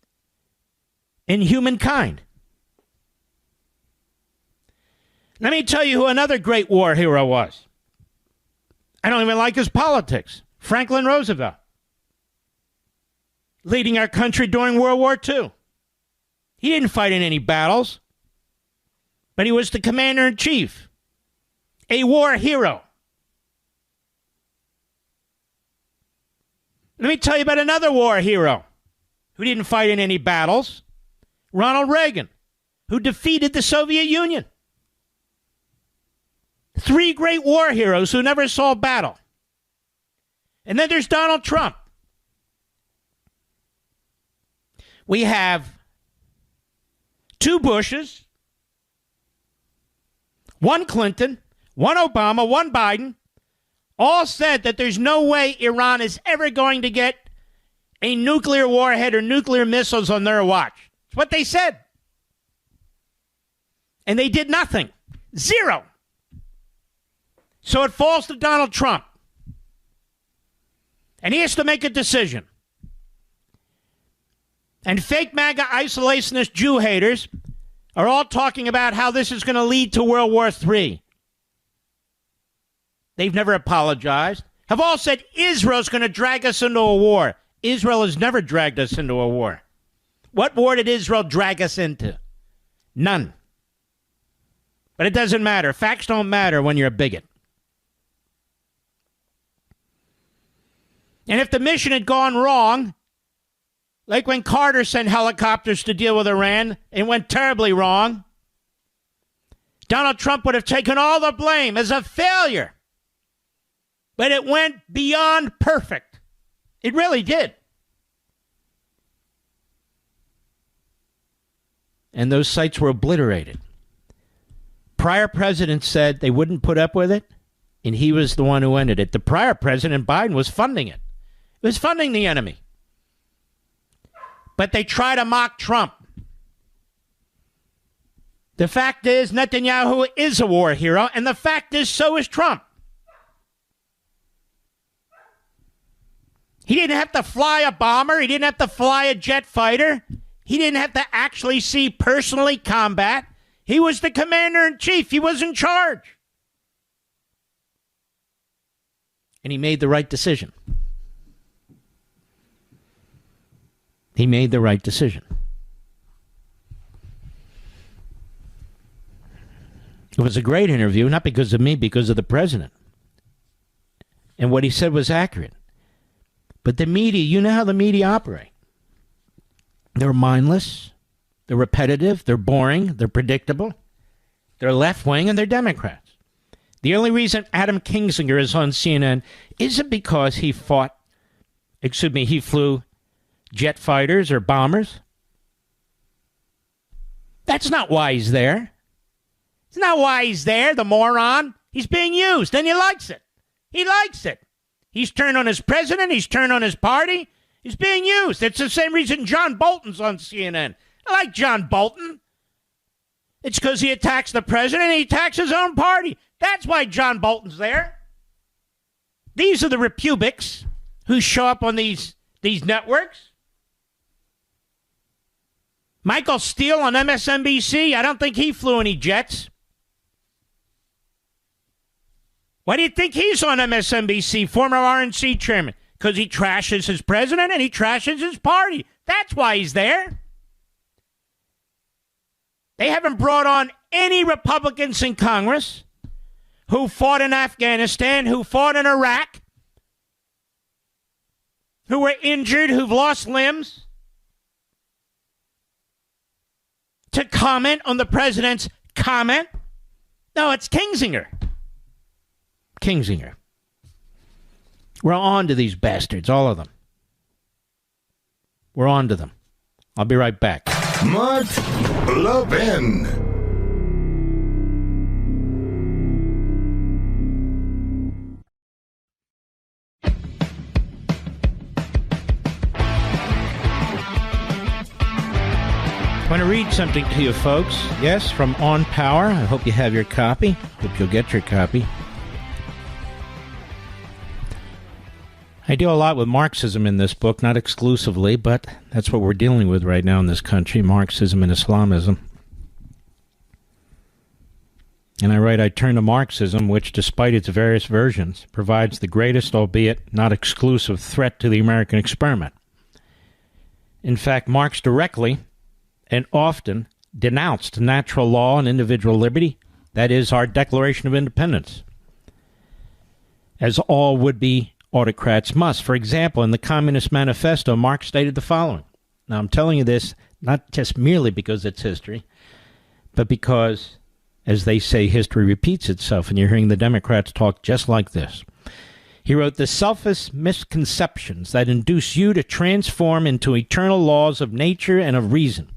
in humankind. Let me tell you who another great war hero was. I don't even like his politics. Franklin Roosevelt. Leading our country during World War II. He didn't fight in any battles. But he was the commander-in-chief. A war hero. Let me tell you about another war hero who didn't fight in any battles. Ronald Reagan, who defeated the Soviet Union. Three great war heroes who never saw battle. And then there's Donald Trump. We have two Bushes, one Clinton, one Obama, one Biden, all said that there's no way Iran is ever going to get a nuclear warhead or nuclear missiles on their watch. It's what they said. And they did nothing. Zero. So it falls to Donald Trump. And he has to make a decision. And fake MAGA isolationist Jew haters are all talking about how this is going to lead to World War III. They've never apologized. Have all said Israel's going to drag us into a war. Israel has never dragged us into a war. What war did Israel drag us into? None. But it doesn't matter. Facts don't matter when you're a bigot. And if the mission had gone wrong, like when Carter sent helicopters to deal with Iran, it went terribly wrong, Donald Trump would have taken all the blame as a failure. But it went beyond perfect. It really did. And those sites were obliterated. Prior presidents said they wouldn't put up with it, and he was the one who ended it. The prior president, Biden, was funding it. He was funding the enemy. But they try to mock Trump. The fact is, Netanyahu is a war hero, and the fact is, so is Trump. He didn't have to fly a bomber. He didn't have to fly a jet fighter. He didn't have to actually see personally combat. He was the commander-in-chief. He was in charge. And he made the right decision. He made the right decision. It was a great interview, not because of me, because of the president. And what he said was accurate. But the media, you know how the media operate. They're mindless. They're repetitive, they're boring, they're predictable. They're left-wing and they're Democrats. The only reason Adam Kinzinger is on CNN isn't because he flew jet fighters or bombers. That's not why he's there. It's not why he's there, the moron. He's being used, and he likes it. He likes it. He's turned on his president. He's turned on his party. He's being used. It's the same reason John Bolton's on CNN. I like John Bolton. It's because he attacks the president and he attacks his own party. That's why John Bolton's there. These are the Republics who show up on these networks. Michael Steele on MSNBC, I don't think he flew any jets. Why do you think he's on MSNBC, former RNC chairman? Because he trashes his president and he trashes his party. That's why he's there. They haven't brought on any Republicans in Congress who fought in Afghanistan, who fought in Iraq, who were injured, who've lost limbs, to comment on the president's comment. No, it's Kinzinger. Kinzinger. We're on to these bastards, all of them. We're on to them. I'll be right back. Mark Levin. I want to read something to you folks. Yes, from On Power. I hope you have your copy. Hope you'll get your copy. I deal a lot with Marxism in this book, not exclusively, but that's what we're dealing with right now in this country, Marxism and Islamism. And I write, I turn to Marxism, which, despite its various versions, provides the greatest, albeit not exclusive, threat to the American experiment. In fact, Marx directly and often denounced natural law and individual liberty, that is, our Declaration of Independence, as all would-be autocrats must. For example, in the Communist Manifesto, Marx stated the following. Now, I'm telling you this not just merely because it's history, but because, as they say, history repeats itself, and you're hearing the Democrats talk just like this. He wrote, the selfish misconceptions that induce you to transform into eternal laws of nature and of reason,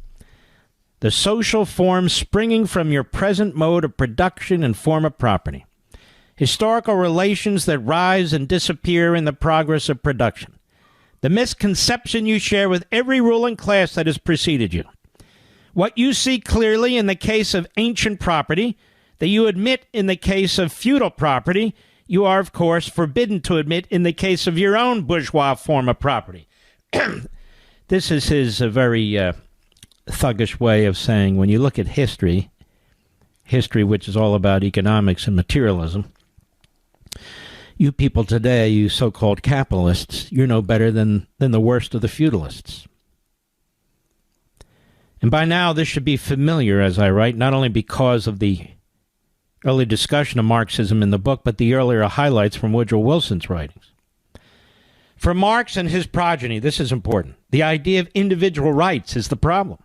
the social forms springing from your present mode of production and form of property, historical relations that rise and disappear in the progress of production, the misconception you share with every ruling class that has preceded you, what you see clearly in the case of ancient property, that you admit in the case of feudal property, you are, of course, forbidden to admit in the case of your own bourgeois form of property. This is his very thuggish way of saying, when you look at history, which is all about economics and materialism, you people today, you so-called capitalists, you're no better than the worst of the feudalists. And by now, this should be familiar, as I write, not only because of the early discussion of Marxism in the book, but the earlier highlights from Woodrow Wilson's writings. For Marx and his progeny, this is important. The idea of individual rights is the problem.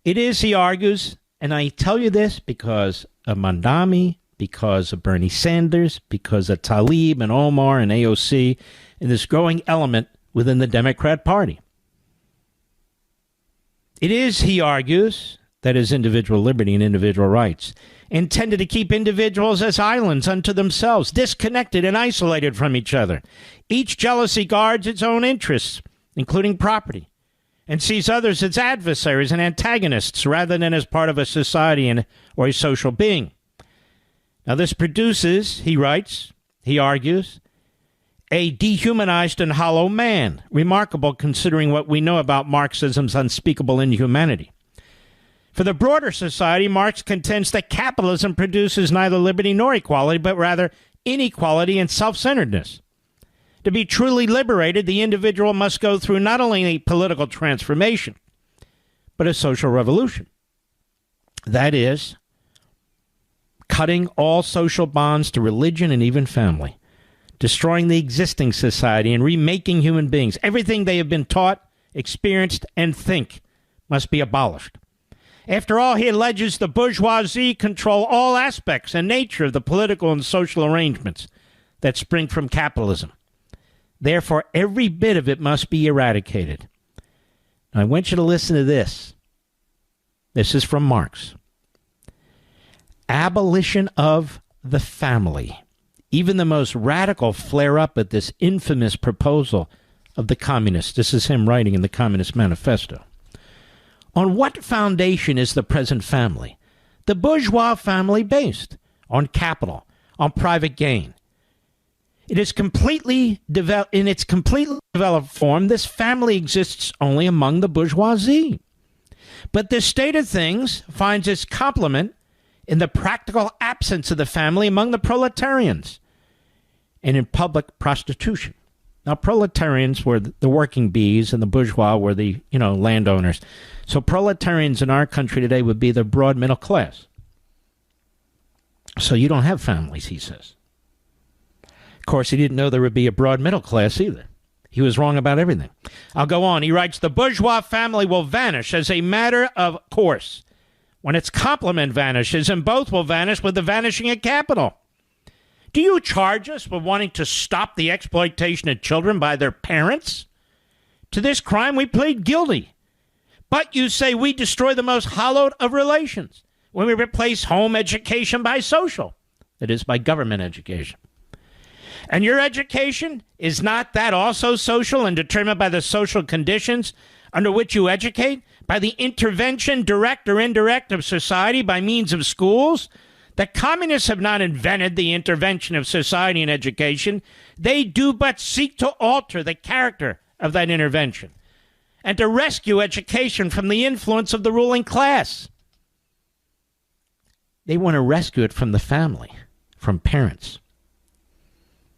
It is, he argues, and I tell you this because of Mondami, because of Bernie Sanders, because of Tlaib and Omar and AOC, and this growing element within the Democrat Party. It is, he argues, that is individual liberty and individual rights, intended to keep individuals as islands unto themselves, disconnected and isolated from each other. Each jealously guards its own interests, including property, and sees others as adversaries and antagonists rather than as part of a society or a social being. Now, this produces, he writes, he argues, a dehumanized and hollow man, remarkable considering what we know about Marxism's unspeakable inhumanity. For the broader society, Marx contends that capitalism produces neither liberty nor equality, but rather inequality and self-centeredness. To be truly liberated, the individual must go through not only a political transformation, but a social revolution. That is, cutting all social bonds to religion and even family, destroying the existing society and remaking human beings. Everything they have been taught, experienced, and think must be abolished. After all, he alleges the bourgeoisie control all aspects and nature of the political and social arrangements that spring from capitalism. Therefore, every bit of it must be eradicated. Now, I want you to listen to this. This is from Marx. Abolition of the family. Even the most radical flare up at this infamous proposal of the communists. This is him writing in the Communist Manifesto. On what foundation is the present family? The bourgeois family based on capital, on private gain. It is completely in its completely developed form, this family exists only among the bourgeoisie. But this state of things finds its complement in the practical absence of the family among the proletarians and in public prostitution. Now, proletarians were the working bees and the bourgeois were the, landowners. So proletarians in our country today would be the broad middle class. So you don't have families, he says. Of course, he didn't know there would be a broad middle class either. He was wrong about everything. I'll go on. He writes, the bourgeois family will vanish as a matter of course when its complement vanishes, and both will vanish with the vanishing of capital. Do you charge us with wanting to stop the exploitation of children by their parents? To this crime we plead guilty. But you say we destroy the most hallowed of relations when we replace home education by social, that is, by government education. And your education, is not that also social and determined by the social conditions under which you educate, by the intervention, direct or indirect, of society by means of schools? The communists have not invented the intervention of society in education. They do but seek to alter the character of that intervention and to rescue education from the influence of the ruling class. They want to rescue it from the family, from parents.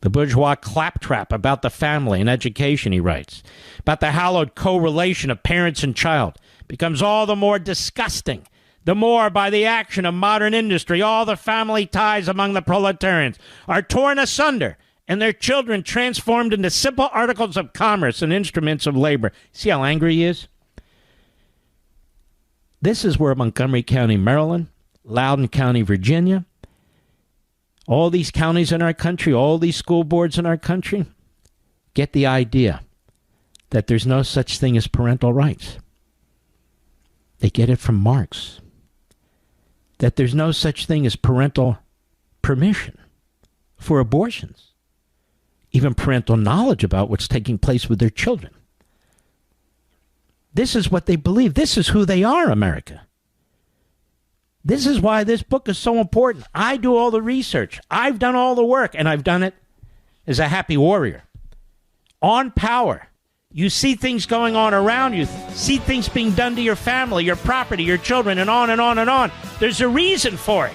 The bourgeois claptrap about the family and education, he writes, about the hallowed correlation of parents and child, becomes all the more disgusting the more by the action of modern industry all the family ties among the proletarians are torn asunder and their children transformed into simple articles of commerce and instruments of labor. See how angry he is? This is where Montgomery County, Maryland, Loudoun County, Virginia, all these counties in our country, all these school boards in our country, get the idea that there's no such thing as parental rights. They get it from Marx. That there's no such thing as parental permission for abortions, even parental knowledge about what's taking place with their children. This is what they believe. This is who they are, America. This is why this book is so important. I do all the research. I've done all the work, and I've done it as a happy warrior. On Power. You see things going on around you, see things being done to your family, your property, your children, and on and on and on. There's a reason for it.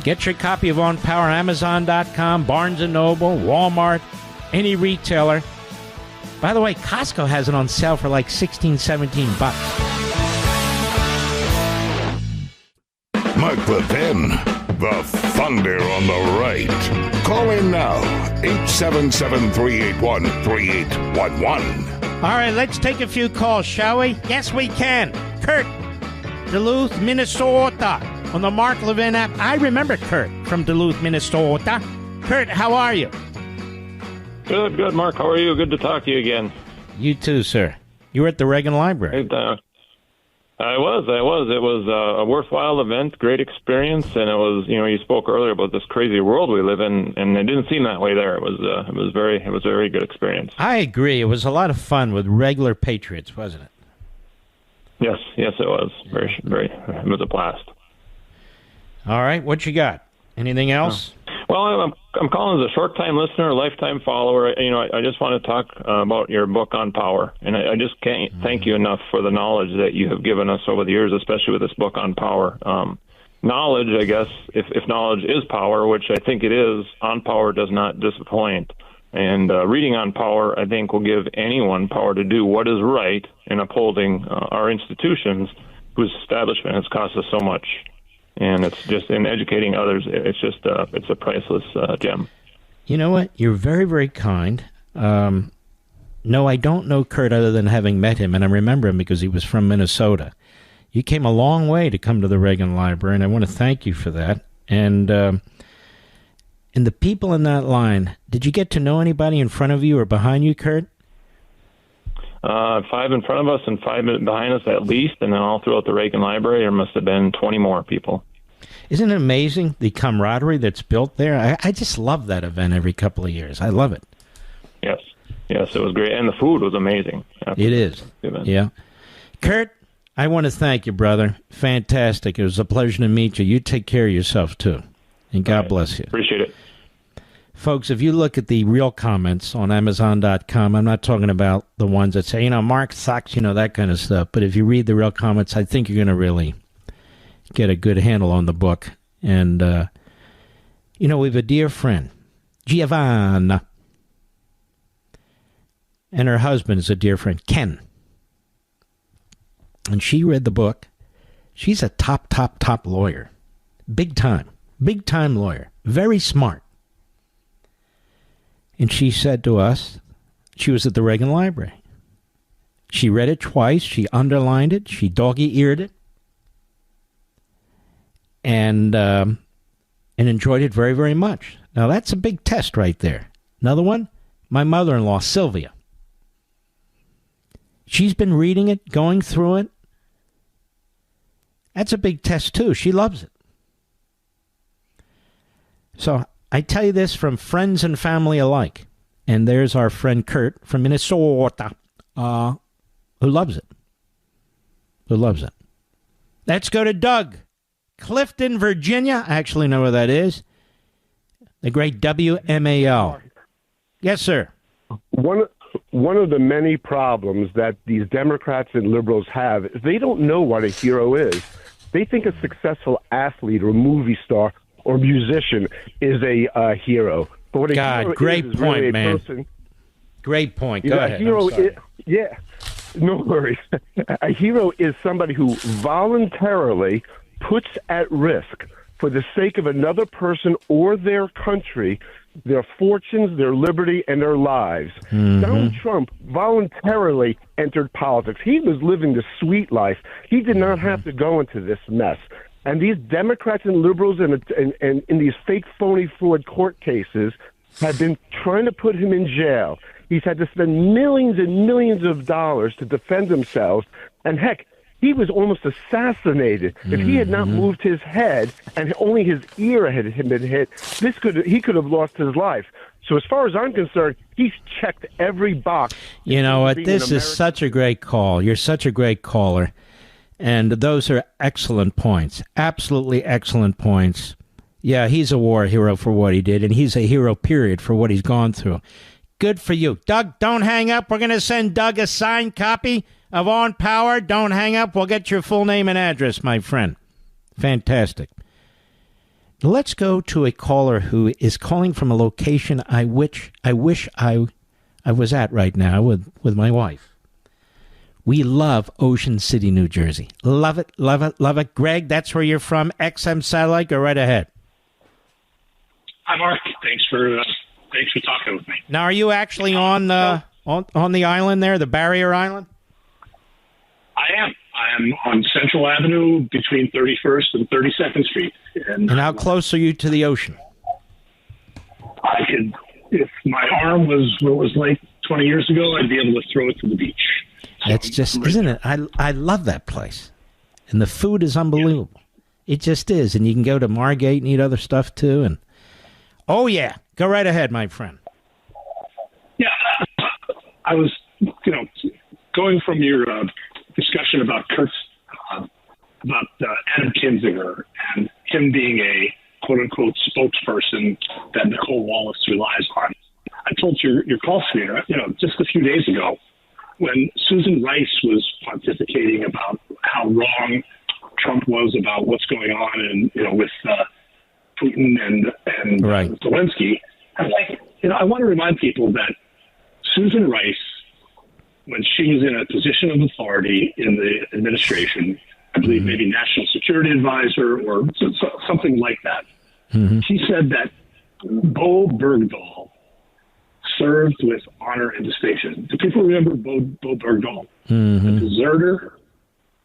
Get your copy of On Power, Amazon.com, Barnes & Noble, Walmart, any retailer. By the way, Costco has it on sale for like $16, $17. Mark Levin, the thunder on the right. Call in now, 877-381-3811. All right, let's take a few calls, shall we? Yes, we can. Kurt, Duluth, Minnesota, on the Mark Levin app. I remember Kurt from Duluth, Minnesota. Kurt, how are you? Good, Mark. How are you? Good to talk to you again. You too, sir. You were at the Reagan Library. I was. It was a worthwhile event, great experience, and it was. You spoke earlier about this crazy world we live in, and it didn't seem that way there. It was a very good experience. I agree. It was a lot of fun with regular patriots, wasn't it? Yes, it was. Very. It was a blast. All right, what you got? Anything else? Well, I'm calling as a short-time listener, a lifetime follower. I just want to talk about your book on power, and I just can't thank you enough for the knowledge that you have given us over the years, especially with this book on power. Knowledge, I guess, if knowledge is power, which I think it is, On Power does not disappoint. And reading On Power, I think, will give anyone power to do what is right in upholding our institutions, whose establishment has cost us so much. And it's just in educating others. It's just it's a priceless gem. You know what? You're very, very kind. No, I don't know Kurt other than having met him, and I remember him because he was from Minnesota. You came a long way to come to the Reagan Library, and I want to thank you for that. And the people in that line, did you get to know anybody in front of you or behind you, Kurt? 5 in front of us and 5 behind us at least, and then all throughout the Reagan Library, there must have been 20 more people. Isn't it amazing, the camaraderie that's built there? I just love that event every couple of years. I love it. Yes. Yes, it was great. And the food was amazing. It is. Yeah. Kurt, I want to thank you, brother. Fantastic. It was a pleasure to meet you. You take care of yourself, too. And God bless you. Appreciate it. Folks, if you look at the real comments on Amazon.com, I'm not talking about the ones that say, Mark sucks, that kind of stuff. But if you read the real comments, I think you're going to really get a good handle on the book. And, we have a dear friend, Giovanna. And her husband is a dear friend, Ken. And she read the book. She's a top lawyer. Big time lawyer. Very smart. And she said to us, she was at the Reagan Library. She read it twice. She underlined it. She doggy-eared it. And enjoyed it very, very much. Now, that's a big test right there. Another one, my mother-in-law, Sylvia. She's been reading it, going through it. That's a big test, too. She loves it. So I tell you this from friends and family alike. And there's our friend Kurt from Minnesota, who loves it. Let's go to Doug. Clifton, Virginia. I actually know where that is. The great WMAL. Yes, sir. One of the many problems that these Democrats and liberals have is they don't know what a hero is. They think a successful athlete or movie star or musician is a hero. But what a hero great is point, really man. Person, great point. Go ahead. A hero no worries. A hero is somebody who voluntarily puts at risk for the sake of another person or their country, their fortunes, their liberty, and their lives. Mm-hmm. Donald Trump voluntarily entered politics. He was living the sweet life. He did not have to go into this mess. And these Democrats and liberals and in these fake, phony, fraud court cases have been trying to put him in jail. He's had to spend millions and millions of dollars to defend himself. And heck, he was almost assassinated. If he had not moved his head and only his ear had been hit, he could have lost his life. So as far as I'm concerned, he's checked every box. You know what? This is such a great call. You're such a great caller. And those are excellent points. Absolutely excellent points. Yeah, he's a war hero for what he did, and he's a hero, period, for what he's gone through. Good for you. Doug, don't hang up. We're going to send Doug a signed copy of On Power. Don't hang up. We'll get your full name and address, my friend. Fantastic. Let's go to a caller who is calling from a location I wish I was at right now with my wife. We love Ocean City, New Jersey. Love it, love it, love it. Greg, that's where you're from. XM Satellite, go right ahead. Hi, Mark. Thanks for talking with me. Now, are you actually on the island there, the Barrier Island? I am. I am on Central Avenue between 31st and 32nd Street. And how close are you to the ocean? I could, if my arm was what was like 20 years ago, I'd be able to throw it to the beach. That's just, isn't it? I love that place. And the food is unbelievable. Yeah. It just is. And you can go to Margate and eat other stuff, too. And oh, yeah. Go right ahead, my friend. Yeah. I was, going from your discussion about Kurt's, about Adam Kinzinger and him being a quote-unquote spokesperson that Nicole Wallace relies on. I told your call screener, just a few days ago, when Susan Rice was pontificating about how wrong Trump was about what's going on and with Putin and right. Zelensky, I'm like, I want to remind people that Susan Rice, when she was in a position of authority in the administration, I believe maybe National Security Advisor or something like that, she said that Bo Bergdahl served with honor and distinction. Do people remember Beauregard, Mm-hmm. the deserter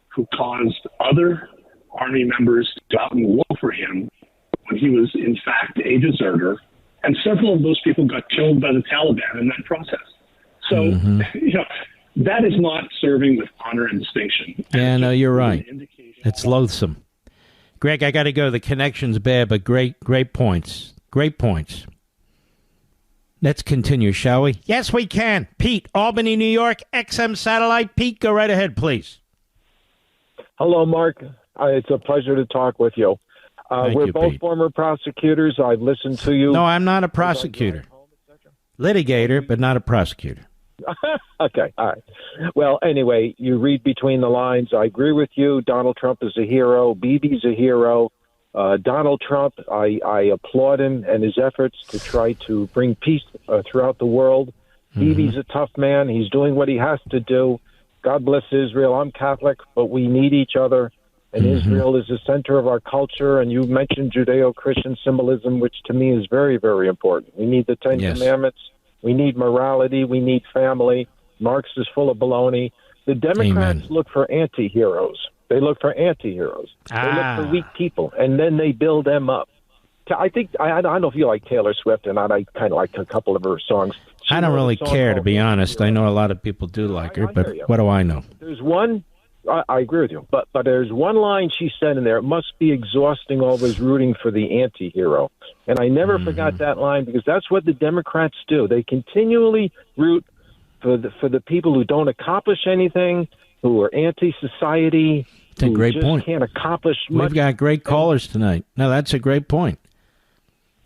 who caused other Army members to go out and war for him when he was, in fact, a deserter? And several of those people got killed by the Taliban in that process. So, that is not serving with honor and distinction. Yeah, no, you're right. It's loathsome. Greg, I got to go. The connection's bad, but great points. Great points. Let's continue, shall we? Yes, we can. Pete, Albany, New York, XM Satellite. Pete, go right ahead, please. Hello, Mark. It's a pleasure to talk with you. We're both Pete. former prosecutors. I've listened to you. No, I'm not a prosecutor. Litigator, but not a prosecutor. Okay, all right. Well, anyway, you read between the lines. I agree with you. Donald Trump is a hero. Bibi's a hero. Donald Trump, I applaud him and his efforts to try to bring peace throughout the world. Bibi's a tough man. He's doing what he has to do. God bless Israel. I'm Catholic, but we need each other. And Israel is the center of our culture. And you mentioned Judeo-Christian symbolism, which to me is very, very important. We need the Ten Commandments. We need morality. We need family. Marx is full of baloney. The Democrats look for anti-heroes. They look for anti-heroes. They look for weak people, and then they build them up. I think, I don't know if you like Taylor Swift, and I kind of like a couple of her songs. I don't really care, to be honest. I know a lot of people do like her, but what do I know? There's one, I agree with you, but there's one line she said in there, it must be exhausting always rooting for the anti-hero. And I never forgot that line, because that's what the Democrats do. They continually root for the people who don't accomplish anything, who are anti-society, That's a great point. Can't accomplish much. We've got great callers tonight. No, that's a great point.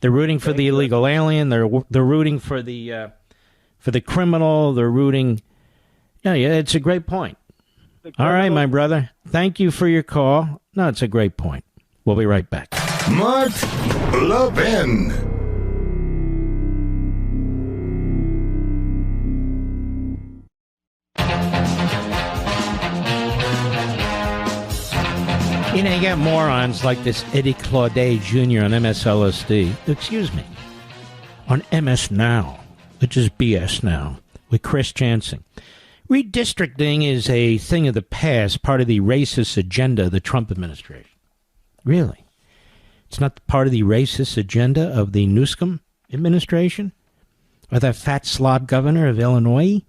They're rooting for the illegal alien. They're rooting for the criminal. They're rooting. Yeah, it's a great point. All right, my brother. Thank you for your call. No, it's a great point. We'll be right back. Mark Levin. You know, you got morons like this Eddie Claudet Jr. on MSLSD. Excuse me. On MS Now, which is BS Now, with Chris Jansen. Redistricting is a thing of the past, part of the racist agenda of the Trump administration. Really? It's not part of the racist agenda of the Newsom administration? Or that fat slob governor of Illinois?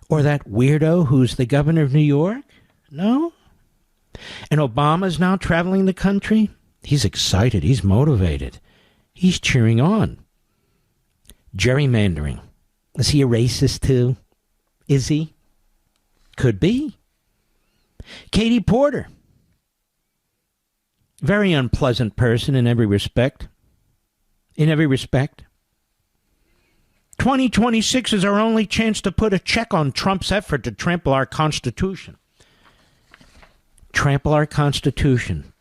Or that weirdo who's the governor of New York? No? And Obama's now traveling the country? He's excited. He's motivated. He's cheering on. Gerrymandering. Is he a racist too? Is he? Could be. Katie Porter. Very unpleasant person in every respect. In every respect. 2026 is our only chance to put a check on Trump's effort to trample our Constitution. Trample our Constitution.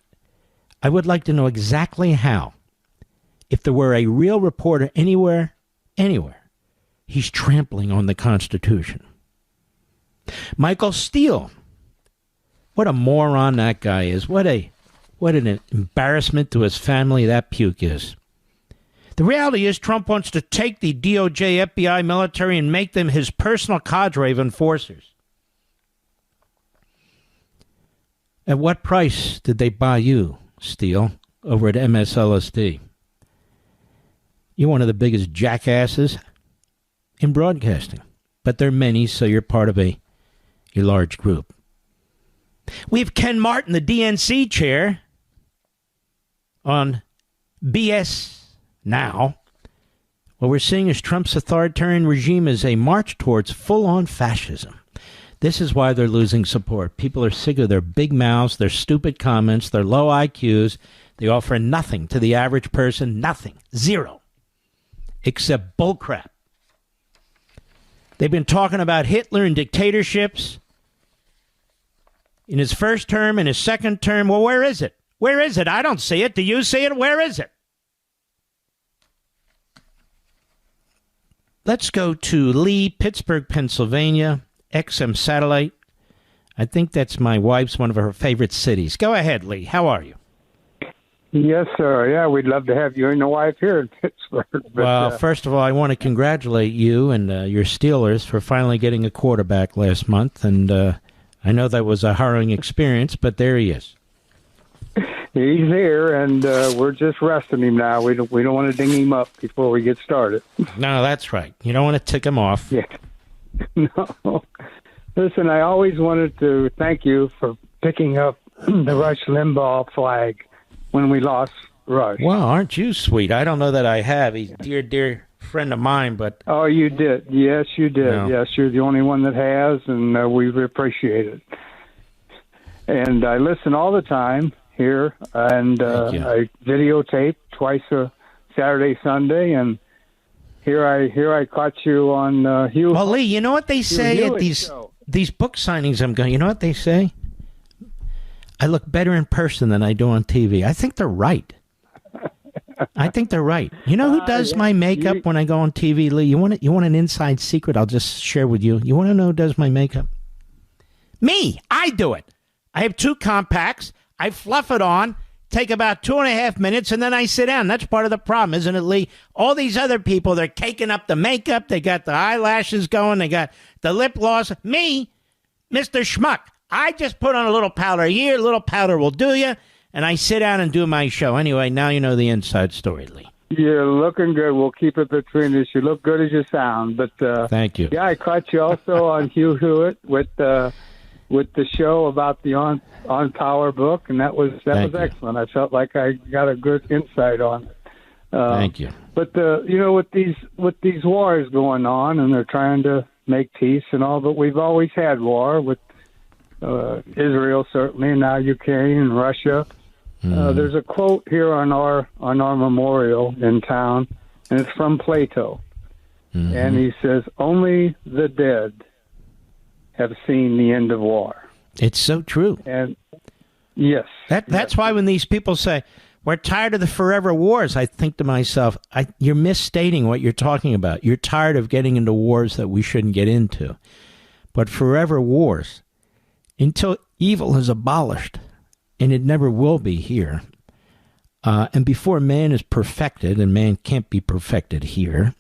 I would like to know exactly how. If there were a real reporter anywhere, he's trampling on the Constitution. Michael Steele. What a moron that guy is. What an embarrassment to his family that puke is. The reality is Trump wants to take the DOJ, FBI, military, and make them his personal cadre of enforcers. At what price did they buy you, Steele, over at MSLSD? You're one of the biggest jackasses in broadcasting. But there are many, so you're part of a large group. We have Ken Martin, the DNC chair, on BS Now. What we're seeing is Trump's authoritarian regime is a march towards full-on fascism. This is why they're losing support. People are sick of their big mouths, their stupid comments, their low IQs. They offer nothing to the average person, nothing, zero, except bullcrap. They've been talking about Hitler and dictatorships in his first term, in his second term. Well, where is it? Where is it? I don't see it. Do you see it? Where is it? Let's go to Lee, Pittsburgh, Pennsylvania, XM Satellite. I think that's my wife's one of her favorite cities. Go ahead, Lee. How are you? Yes, sir. Yeah, we'd love to have you and your wife here in Pittsburgh. But, well, first of all, I want to congratulate you and your Steelers for finally getting a quarterback last month. And I know that was a harrowing experience, but there he is. He's here, and we're just resting him now. We don't want to ding him up before we get started. No, that's right. You don't want to tick him off. Yeah. No. Listen, I always wanted to thank you for picking up the Rush Limbaugh flag when we lost Rush. Well, aren't you sweet? I don't know that I have. He's a dear, dear friend of mine, but... Oh, you did. Yes, you did. No. Yes, you're the only one that has, and we appreciate it. And I listen all the time here, and I videotape twice a Saturday, Sunday, and here I caught you on Hugh. Well, Lee, you know what they say at these book signings I'm going, you know what they say? I look better in person than I do on TV. I think they're right. I think they're right. You know who does my makeup when I go on TV, Lee? You want an inside secret I'll just share with you? You want to know who does my makeup? Me. I do it. I have 2 compacts. I fluff it on, take about 2.5 minutes, and then I sit down. That's part of the problem, isn't it, Lee? All these other people, they're caking up the makeup. They got the eyelashes going. They got the lip gloss. Me, Mr. Schmuck, I just put on a little powder here. A little powder will do you. And I sit down and do my show. Anyway, now you know the inside story, Lee. You're looking good. We'll keep it between us. You look good as you sound. But thank you. Yeah, I caught you also on Hugh Hewitt with the show about the on Power book, and that was excellent. I felt like I got a good insight on it. Thank you. But with these wars going on, and they're trying to make peace and all, but we've always had war with Israel, certainly, and now Ukraine and Russia. There's a quote here on our memorial in town, and it's from Plato. And he says, "Only the dead have seen the end of war." It's so true. And yes. That's why when these people say, we're tired of the forever wars, I think to myself, you're misstating what you're talking about. You're tired of getting into wars that we shouldn't get into. But forever wars, until evil is abolished, and it never will be here, and before man is perfected, and man can't be perfected here,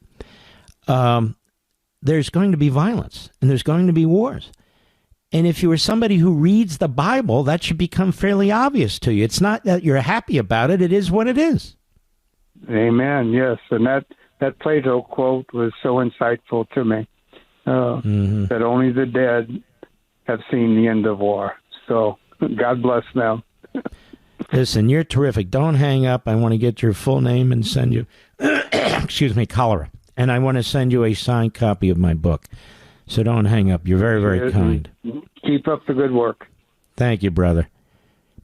there's going to be violence, and there's going to be wars. And if you were somebody who reads the Bible, that should become fairly obvious to you. It's not that you're happy about it. It is what it is. Amen, yes. And that Plato quote was so insightful to me, that only the dead have seen the end of war. So God bless them. Listen, you're terrific. Don't hang up. I want to get your full name and send you, cholera. And I want to send you a signed copy of my book. So don't hang up. You're very, very kind. Keep up the good work. Thank you, brother.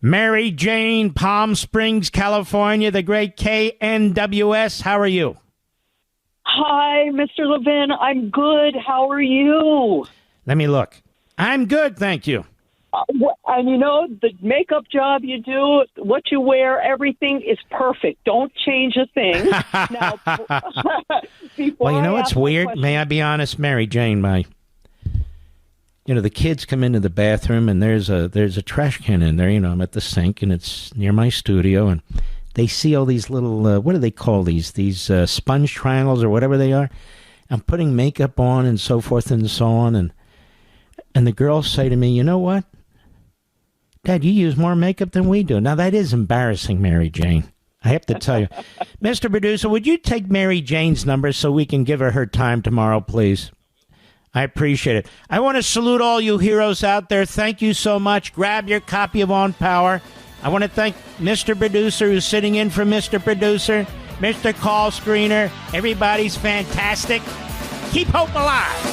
Mary Jane, Palm Springs, California, the great KNWS. How are you? Hi, Mr. Levin. I'm good. How are you? Let me look. I'm good, thank you. And the makeup job you do, what you wear, everything is perfect. Don't change a thing. Now, well, you know what's weird? May I be honest, Mary Jane? The kids come into the bathroom and there's a trash can in there. I'm at the sink and it's near my studio, and they see all these little what do they call these sponge triangles or whatever they are. I'm putting makeup on and so forth and so on, and the girls say to me, "You know what? Dad, you use more makeup than we do." Now, that is embarrassing, Mary Jane. I have to tell you. Mr. Producer, would you take Mary Jane's number so we can give her time tomorrow, please? I appreciate it. I want to salute all you heroes out there. Thank you so much. Grab your copy of On Power. I want to thank Mr. Producer, who's sitting in for Mr. Producer, Mr. Call Screener. Everybody's fantastic. Keep hope alive.